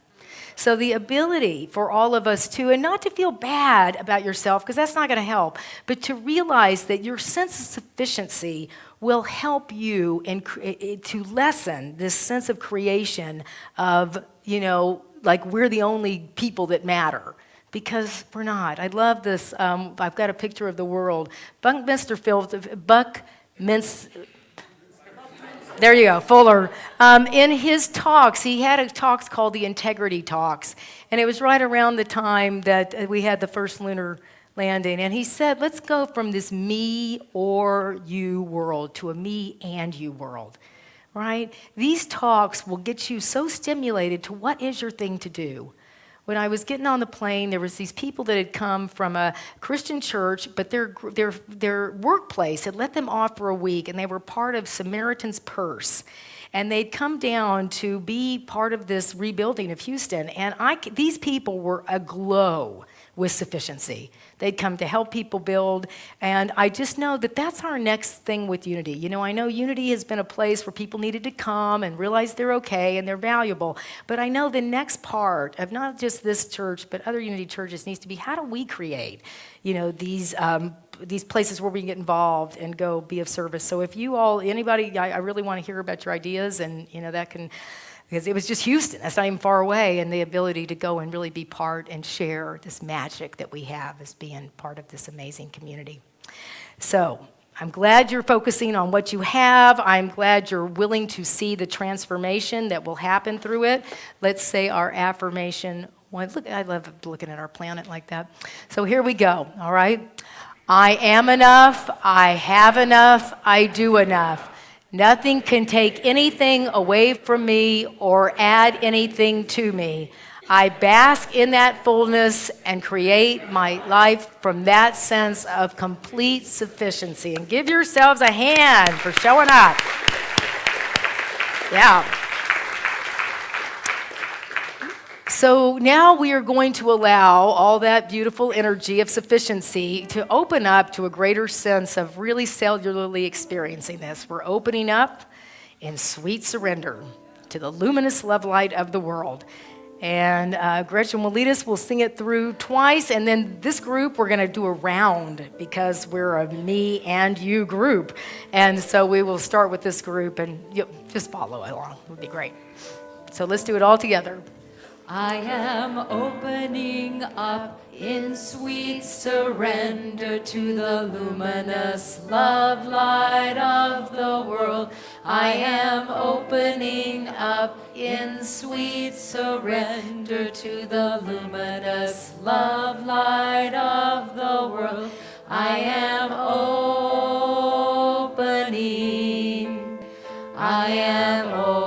So the ability for all of us to, and not to feel bad about yourself, because that's not going to help, but to realize that your sense of sufficiency will help you to lessen this sense of creation of, like we're the only people that matter. Because we're not. I love this. I've got a picture of the world. Buckminster there you go, Fuller. In his talks, he had talks called the Integrity Talks. And it was right around the time that we had the first lunar landing. And he said, let's go from this me or you world to a me and you world, right? These talks will get you so stimulated to what is your thing to do. When I was getting on the plane, there was these people that had come from a Christian church, but their workplace had let them off for a week, and they were part of Samaritan's Purse. And they'd come down to be part of this rebuilding of Houston, and these people were aglow with sufficiency. They'd come to help people build, and I just know that that's our next thing with Unity. I know Unity has been a place where people needed to come and realize they're okay and they're valuable, but I know the next part of not just this church, but other Unity churches needs to be, how do we create, these places where we can get involved and go be of service. So if you all, anybody, I really want to hear about your ideas, and that can, because it was just Houston, that's not even far away, and the ability to go and really be part and share this magic that we have as being part of this amazing community. So I'm glad you're focusing on what you have. I'm glad you're willing to see the transformation that will happen through it. Let's say our affirmation. Look, I love looking at our planet like that. So here we go, all right? I am enough, I have enough, I do enough. Nothing can take anything away from me or add anything to me. I bask in that fullness and create my life from that sense of complete sufficiency. And give yourselves a hand for showing up. Yeah. So now we are going to allow all that beautiful energy of sufficiency to open up to a greater sense of really cellularly experiencing this. We're opening up in sweet surrender to the luminous love light of the world. And Gretchen will lead us. We'll sing it through twice. And then this group, we're going to do a round because we're a me and you group. And so we will start with this group, and just follow along. It would be great. So let's do it all together. I am opening up in sweet surrender to the luminous love light of the world. I am opening up in sweet surrender to the luminous love light of the world. I am opening. I am opening.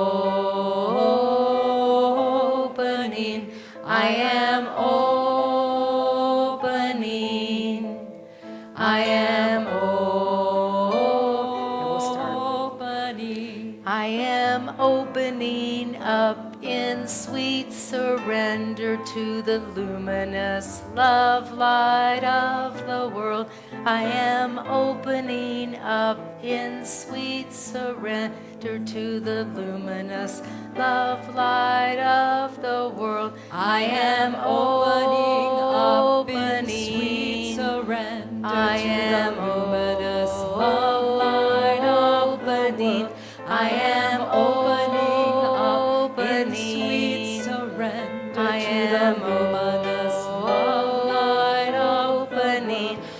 I am opening. I am opening. I am opening up in sweet surrender to the luminous love light of the world. I am opening up in sweet surrender to the luminous love light of the world. I am opening up in sweet surrender to the luminous love light of the world. I am opening up in sweet surrender to the luminous love light of the world.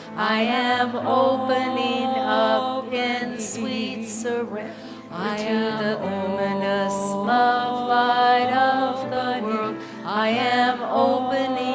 I am opening up in sweet surrender to the luminous love light of the world. I am opening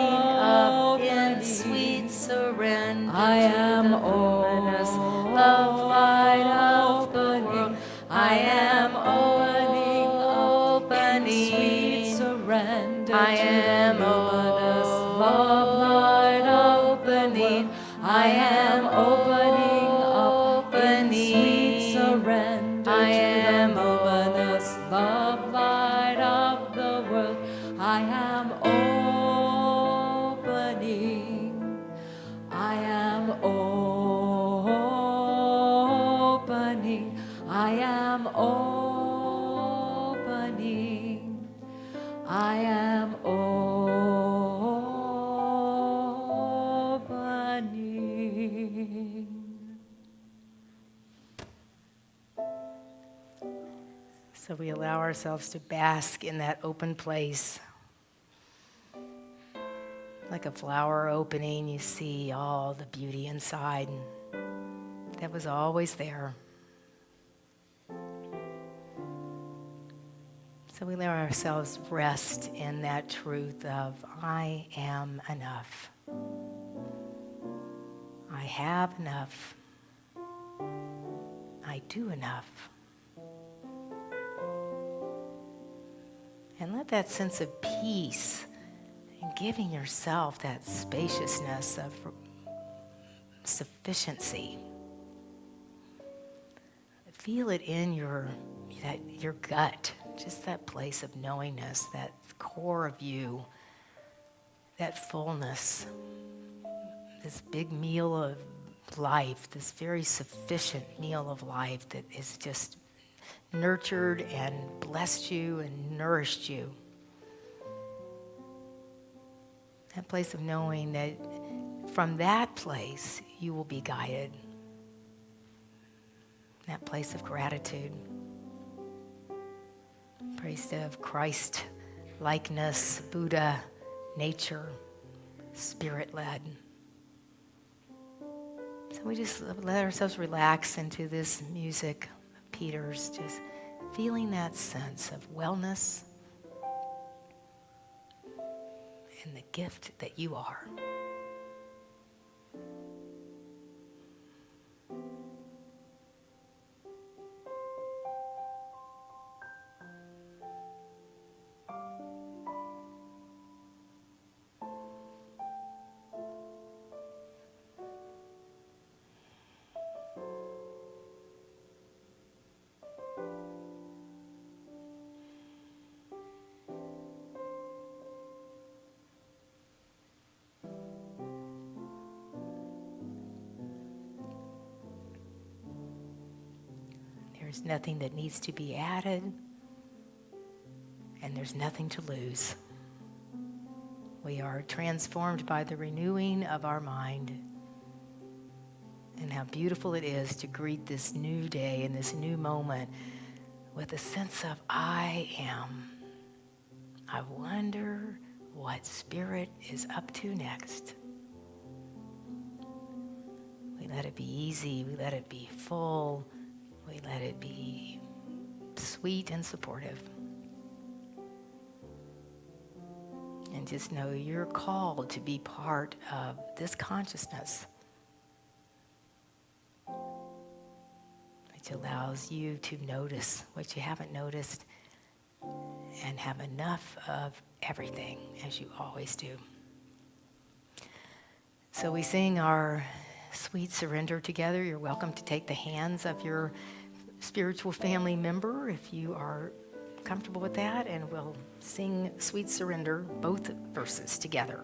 up in sweet surrender to the luminous love light of the world. I am opening up in sweet surrender to the luminous love light of the world. I am opening up in sweet surrender to the luminous love light of the world. I am opening. I am opening. I am opening. I am opening. So we allow ourselves to bask in that open place. Like a flower opening, you see all the beauty inside. That was always there. So we let ourselves rest in that truth of, I am enough. I have enough. I do enough. And let that sense of peace and giving yourself that spaciousness of sufficiency. Feel it in your gut, just that place of knowingness, that core of you, that fullness, this big meal of life, this very sufficient meal of life that is just nurtured and blessed you and nourished you. That place of knowing that from that place you will be guided. That place of gratitude. Place of Christ likeness, Buddha, nature, spirit-led. So we just let ourselves relax into this music of Peter's, just feeling that sense of wellness and the gift that you are. There's nothing that needs to be added, and there's nothing to lose. We are transformed by the renewing of our mind. And how beautiful it is to greet this new day and this new moment with a sense of I am. I wonder what Spirit is up to next. We let it be easy. We let it be full. We let it be sweet and supportive. And just know you're called to be part of this consciousness, which allows you to notice what you haven't noticed and have enough of everything, as you always do. So we sing our sweet surrender together. You're welcome to take the hands of your spiritual family member if you are comfortable with that, and we'll sing Sweet Surrender, both verses together.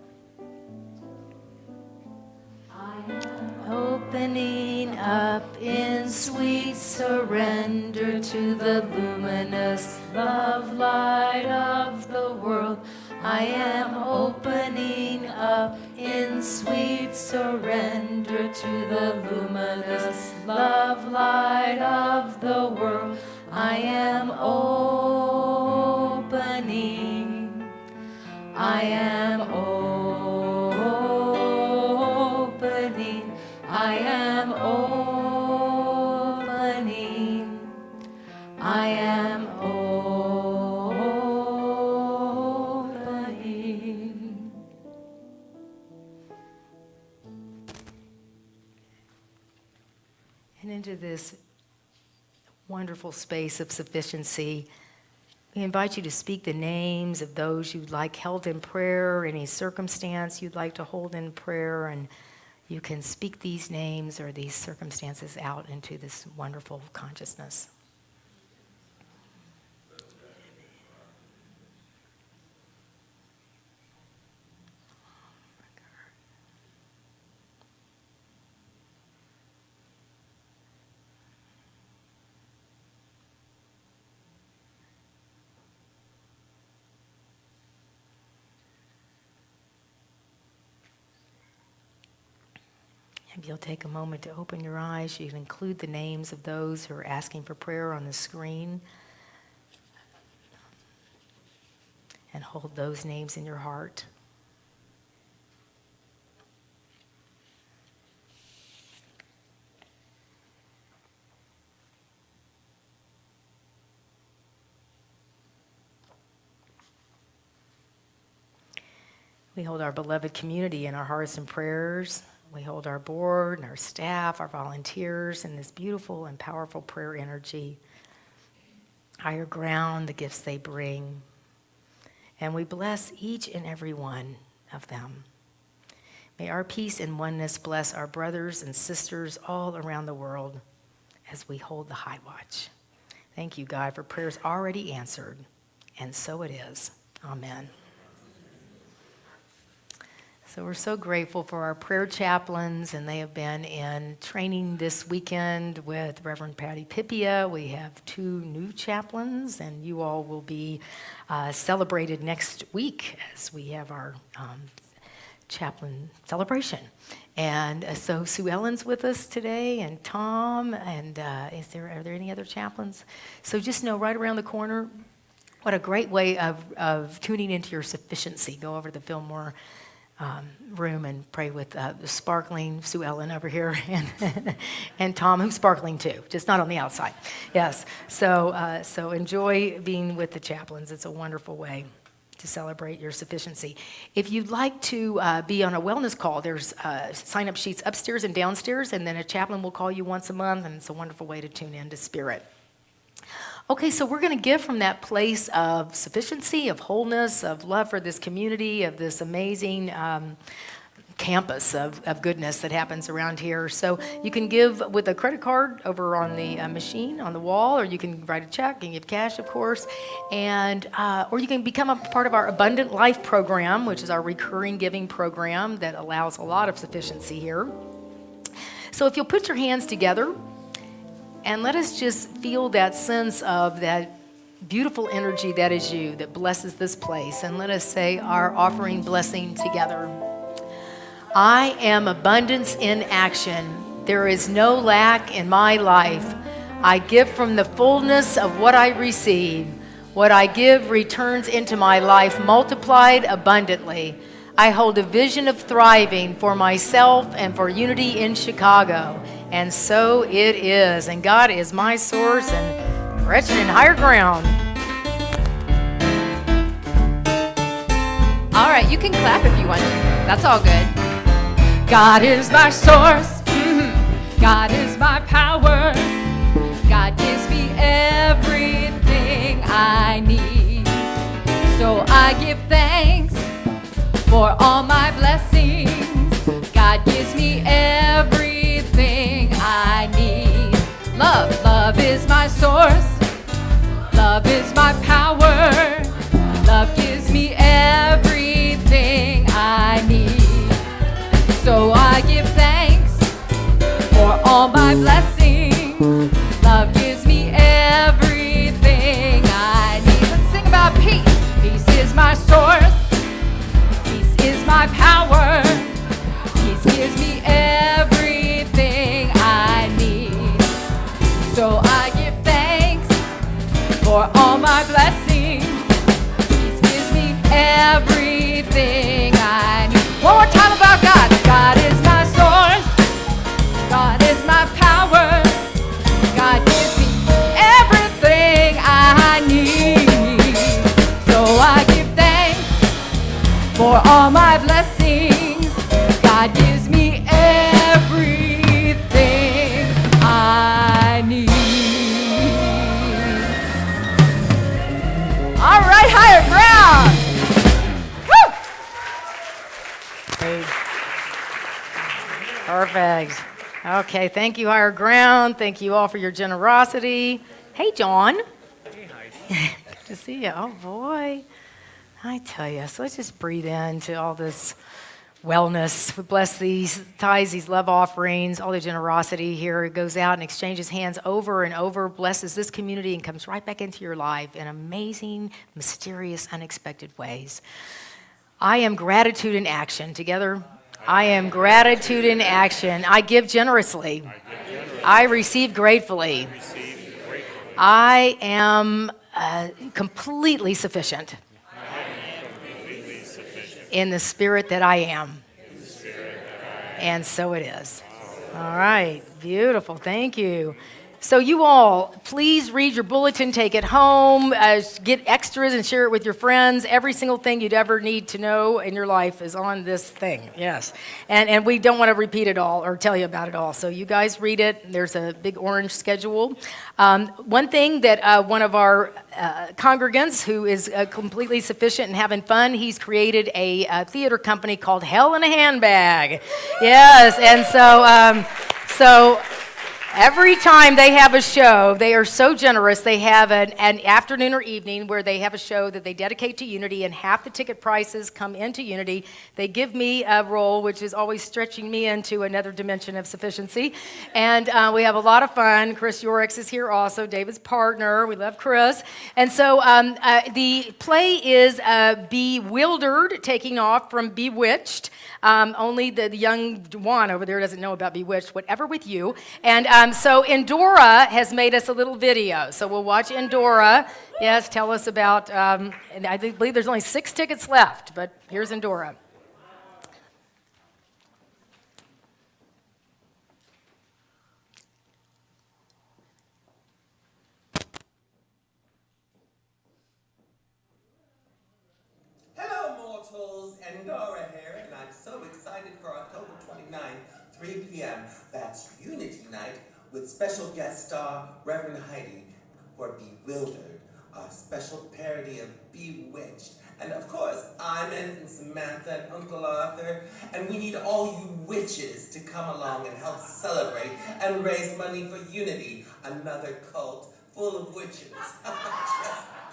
Opening up in sweet surrender to the luminous love light of the world. I am opening up in sweet surrender to the luminous love light of the world. I am opening. I am opening. I am opening. I am opening. And into this wonderful space of sufficiency, we invite you to speak the names of those you'd like held in prayer, any circumstance you'd like to hold in prayer, and you can speak these names or these circumstances out into this wonderful consciousness. If you'll take a moment to open your eyes, you can include the names of those who are asking for prayer on the screen. and hold those names in your heart. We hold our beloved community in our hearts and prayers. We hold our board and our staff, our volunteers, in this beautiful and powerful prayer energy. Higher ground, the gifts they bring. And we bless each and every one of them. May our peace and oneness bless our brothers and sisters all around the world as we hold the high watch. Thank you, God, for prayers already answered. And so it is. Amen. So we're so grateful for our prayer chaplains, and they have been in training this weekend with Reverend Patty Pipia. We have 2 new chaplains, and you all will be celebrated next week as we have our chaplain celebration. And so Sue Ellen's with us today, and Tom, and are there any other chaplains? So just know right around the corner, what a great way of tuning into your sufficiency. Go over to the Fillmore room and pray with the sparkling Sue Ellen over here and Tom, who's sparkling too, just not on the outside. Yes, so enjoy being with the chaplains. It's a wonderful way to celebrate your sufficiency. If you'd like to be on a wellness call, there's sign-up sheets upstairs and downstairs, and then a chaplain will call you once a month, and it's a wonderful way to tune in to Spirit. Okay, so we're going to give from that place of sufficiency, of wholeness, of love for this community, of this amazing campus of goodness that happens around here. So you can give with a credit card over on the machine on the wall, or you can write a check and give cash, of course, and or you can become a part of our Abundant Life program, which is our recurring giving program that allows a lot of sufficiency here. So if you'll put your hands together, and let us just feel that sense of that beautiful energy that is you, that blesses this place. And let us say our offering blessing together. I am abundance in action. There is no lack in my life. I give from the fullness of what I receive. What I give returns into my life multiplied abundantly. I hold a vision of thriving for myself and for unity in Chicago. And so it is. And God is my source, and Gretchen in higher ground. All right, you can clap if you want to. That's all good. God is my source. God is my power. God gives me everything I need. So I give thanks for all my blessings. God gives me everything I need. Love is my source. Love is my power. Love gives me everything I need. So I give thanks for all my blessings. Love gives me everything I need. Let's sing about peace. Peace is my source. Peace is my power. Peace gives me everything I need. So I give thanks for all my blessings. Peace gives me everything I need. One more time about God. God is my source. God is my power. God gives me everything I need. So I give thanks for all my blessings. God gives me everything I need. All right, higher ground. Great. Perfect. Okay, thank you, Higher Ground. Thank you all for your generosity. Hey, John. Hey, Heidi. Good to see you. Oh, boy. I tell you, so let's just breathe into all this wellness. We bless these tithes, these love offerings, all the generosity here. It goes out and exchanges hands over and over, blesses this community, and comes right back into your life in amazing, mysterious, unexpected ways. I am gratitude in action. Together, I am gratitude in action. I give generously. I receive gratefully. I am completely sufficient. in the spirit that I am. And so it is. All right, beautiful. Thank you. So you all, please read your bulletin, take it home, get extras and share it with your friends. Every single thing you'd ever need to know in your life is on this thing, yes. And we don't want to repeat it all or tell you about it all. So you guys read it. There's a big orange schedule. One thing that one of our congregants who is completely sufficient and having fun, he's created a theater company called Hell in a Handbag. Yes, and so every time they have a show, they are so generous. They have an afternoon or evening where they have a show that they dedicate to Unity, and half the ticket prices come into Unity. They give me a role, which is always stretching me into another dimension of sufficiency. And we have a lot of fun. Chris Yorix is here also, David's partner. We love Chris. And so the play is Bewildered, taking off from Bewitched. Only the young Juan over there doesn't know about Bewitched, whatever with you. And so Endora has made us a little video. So we'll watch Endora. Yes, tell us about, and I believe there's only 6 tickets left, but here's Endora. Hello, mortals. Endora here, and I'm so excited for October 29th, 3 p.m. That's Unity Night with special guest star Reverend Heidi for Bewildered, our special parody of Bewitched. And of course, I'm in and Samantha and Uncle Arthur, and we need all you witches to come along and help celebrate and raise money for Unity, another cult full of witches. Just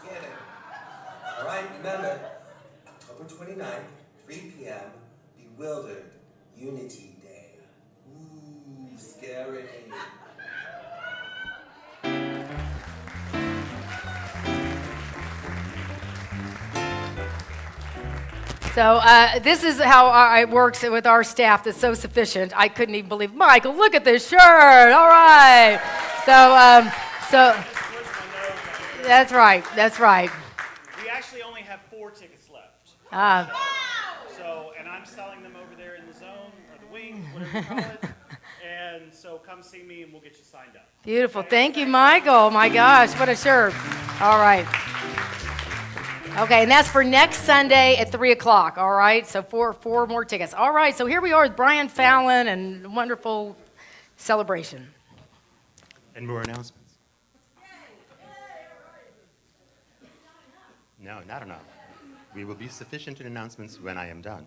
kidding. All right, remember, October 29th, 3 p.m., Bewildered, Unity Day. Ooh, scary. So this is how it works with our staff that's so sufficient. I couldn't even believe, Michael, look at this shirt. All right. So that's right. That's right. We actually only have 4 tickets left. And I'm selling them over there in the zone or the wing, whatever you call it. And so come see me and we'll get you signed up. Beautiful. Thank you, Michael. My gosh, what a shirt. All right. Okay, and that's for next Sunday at 3 o'clock, all right? So four more tickets. All right, so here we are with Brian Fallon and wonderful celebration. And more announcements. No, not enough. We will be sufficient in announcements when I am done.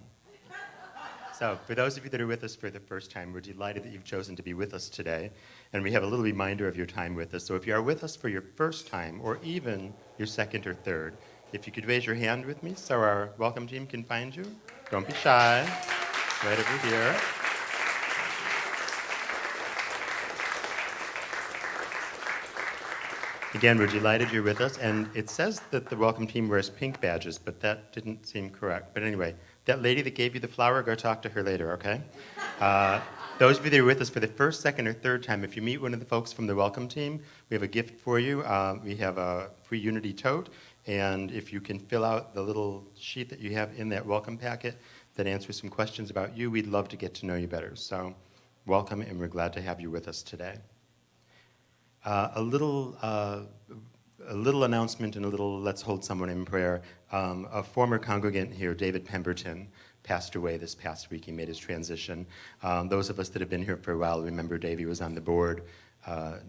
So for those of you that are with us for the first time, we're delighted that you've chosen to be with us today. And we have a little reminder of your time with us. So if you are with us for your first time or even your second or third, if you could raise your hand with me so our welcome team can find you. Don't be shy. Right over here. Again, we're delighted you're with us. And it says that the welcome team wears pink badges, but that didn't seem correct. But anyway, that lady that gave you the flower, go talk to her later, okay? Those of you that are with us for the first, second, or third time, if you meet one of the folks from the welcome team, we have a gift for you. We have a free Unity tote. And if you can fill out the little sheet that you have in that welcome packet that answers some questions about you, we'd love to get to know you better. So welcome, and we're glad to have you with us today. A little announcement and a little let's hold someone in prayer. A former congregant here, David Pemberton, passed away this past week. He made his transition. Those of us that have been here for a while remember Davey was on the board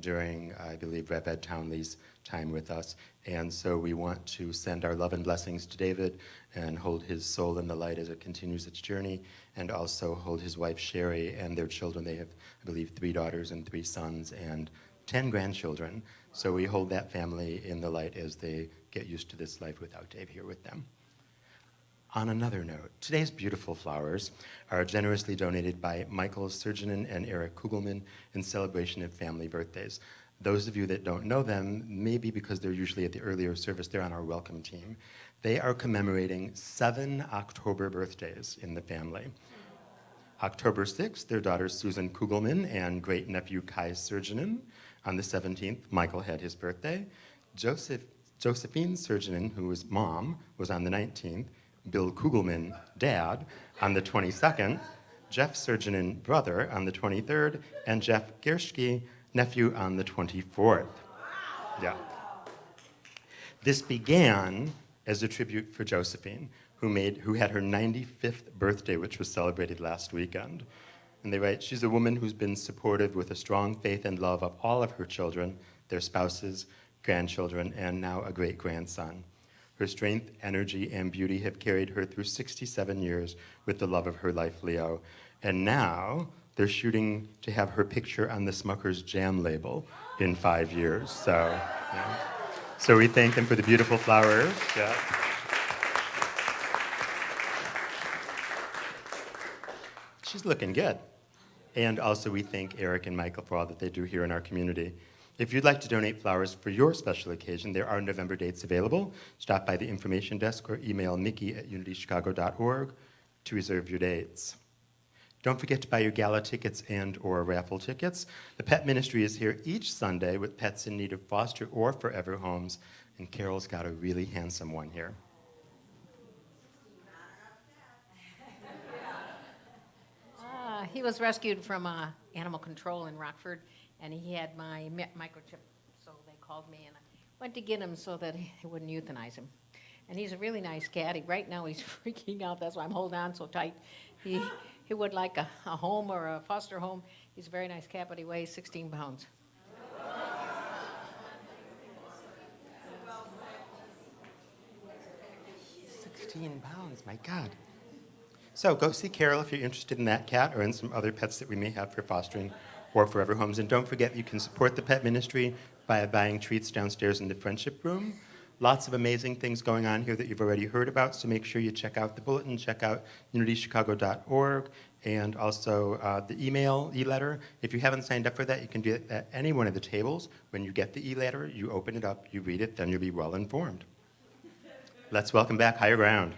during, I believe, Rev Ed Townley's time with us. And so we want to send our love and blessings to David and hold his soul in the light as it continues its journey, and also hold his wife Sherry and their children. They have, I believe, 3 daughters and 3 sons and 10 grandchildren. So we hold that family in the light as they get used to this life without Dave here with them. On another note, today's beautiful flowers are generously donated by Michael Surgeon and Eric Kugelman in celebration of family birthdays. Those of you that don't know them, maybe because they're usually at the earlier service, they're on our welcome team. They are commemorating 7 October birthdays in the family. October 6th, their daughter Susan Kugelman and great-nephew Kai Surgeon. On the 17th, Michael had his birthday. Josephine Surgeon, who was mom, was on the 19th. Bill Kugelman, dad, on the 22nd, Jeff Surgenin, brother, on the 23rd, and Jeff Gershke, nephew, on the 24th. Yeah. This began as a tribute for Josephine, who had her 95th birthday, which was celebrated last weekend. And they write, she's a woman who's been supportive with a strong faith and love of all of her children, their spouses, grandchildren, and now a great-grandson. Her strength, energy, and beauty have carried her through 67 years with the love of her life, Leo. And now they're shooting to have her picture on the Smucker's Jam label in 5 years. So, yeah. So we thank them for the beautiful flowers. Yeah. She's looking good. And also we thank Eric and Michael for all that they do here in our community. If you'd like to donate flowers for your special occasion, there are November dates available. Stop by the information desk or email nikki@unitychicago.org to reserve your dates. Don't forget to buy your gala tickets and or raffle tickets. The Pet Ministry is here each Sunday with pets in need of foster or forever homes, and Carol's got a really handsome one here. He was rescued from animal control in Rockford, and he had my microchip, so they called me, and I went to get him so that they wouldn't euthanize him. And he's a really nice cat. Right now he's freaking out. That's why I'm holding on so tight. He would like a home or a foster home. He's a very nice cat, but he weighs 16 pounds. 16 pounds, my God. So go see Carol if you're interested in that cat or in some other pets that we may have for fostering or forever homes. And don't forget, you can support the Pet Ministry by buying treats downstairs in the Friendship Room. Lots of amazing things going on here that you've already heard about, so make sure you check out the bulletin, check out unitychicago.org, and also the e-letter. If you haven't signed up for that, you can do it at any one of the tables. When you get the e-letter, you open it up, you read it, then you'll be well informed. Let's welcome back Higher Ground.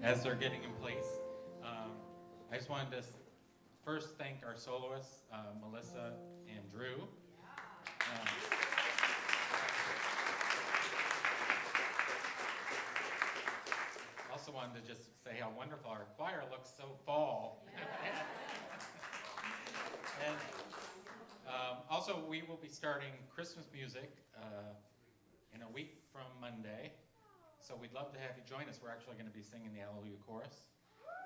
As they're getting in place, I just wanted to first thank our soloists, Melissa and Drew. Also wanted to just say how wonderful our choir looks so fall. And also we will be starting Christmas music in a week from Monday. So we'd love to have you join us. We're actually going to be singing the Hallelujah Chorus.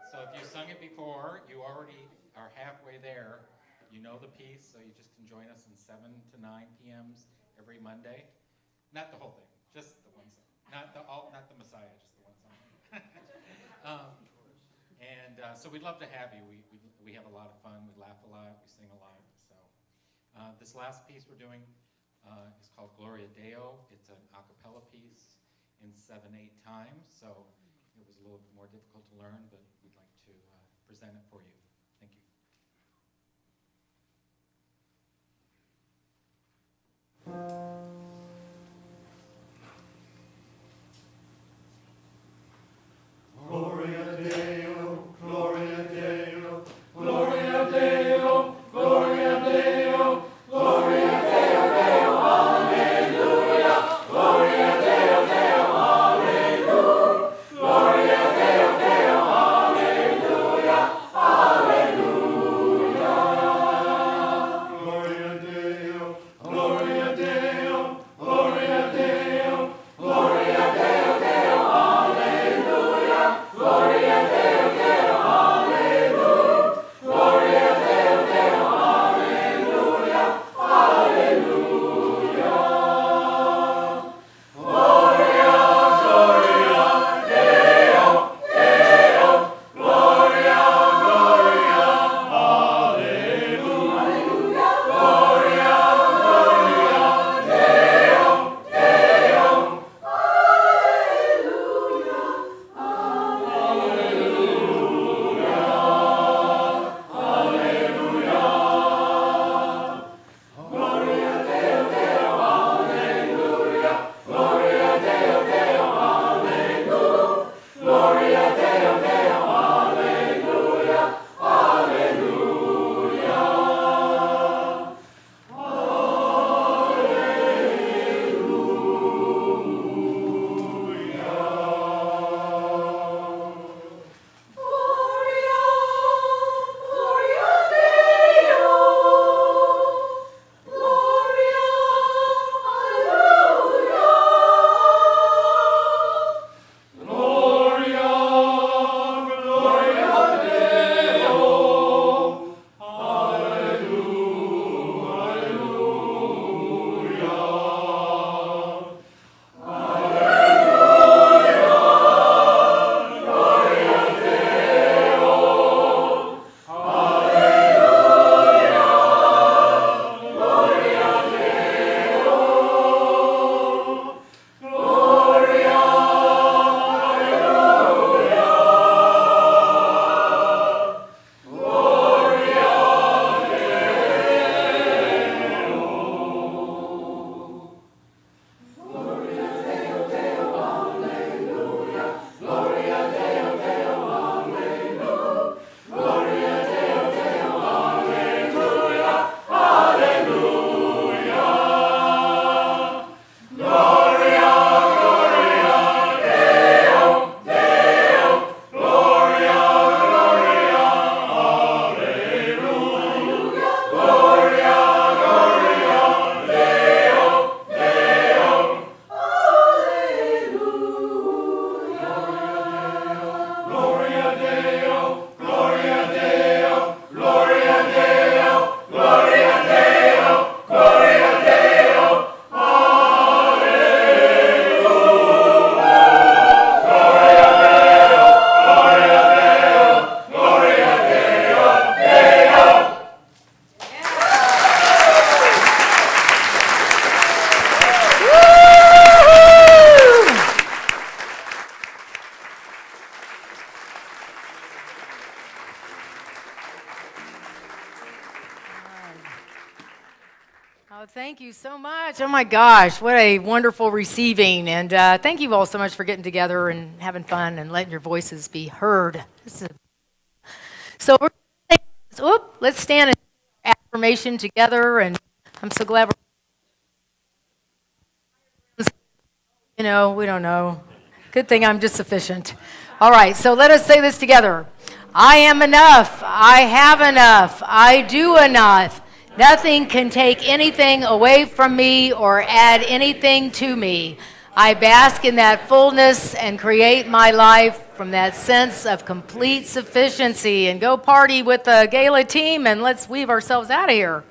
So if you sung it before, you already are halfway there. You know the piece, so you just can join us in 7 to 9 p.m.s every Monday. Not the whole thing, just the one song. Not the Messiah, just the one song. So we'd love to have you. We have a lot of fun. We laugh a lot. We sing a lot. So this last piece we're doing is called Gloria Deo. It's an a cappella piece in 7/8 times, so it was a little bit more difficult to learn, but we'd like to present it for you. Thank you. Gloria Deo, Gloria Deo, Gloria Deo, Gloria Deo, Gloria Deo, Deo, Alleluia, Gloria Deo, Deo, Alleluia, Gloria Deo, Deo, Alleluia, Alleluia. Gloria Deo, Gloria Deo. Thank you so much. Oh my gosh, what a wonderful receiving. And thank you all so much for getting together and having fun and letting your voices be heard. So let's stand and affirmation together. And I'm so glad we don't know. Good thing I'm just sufficient. All right, so let us say this together. I am enough. I have enough. I do enough. Nothing can take anything away from me or add anything to me. I bask in that fullness and create my life from that sense of complete sufficiency. And go party with the gala team and let's weave ourselves out of here.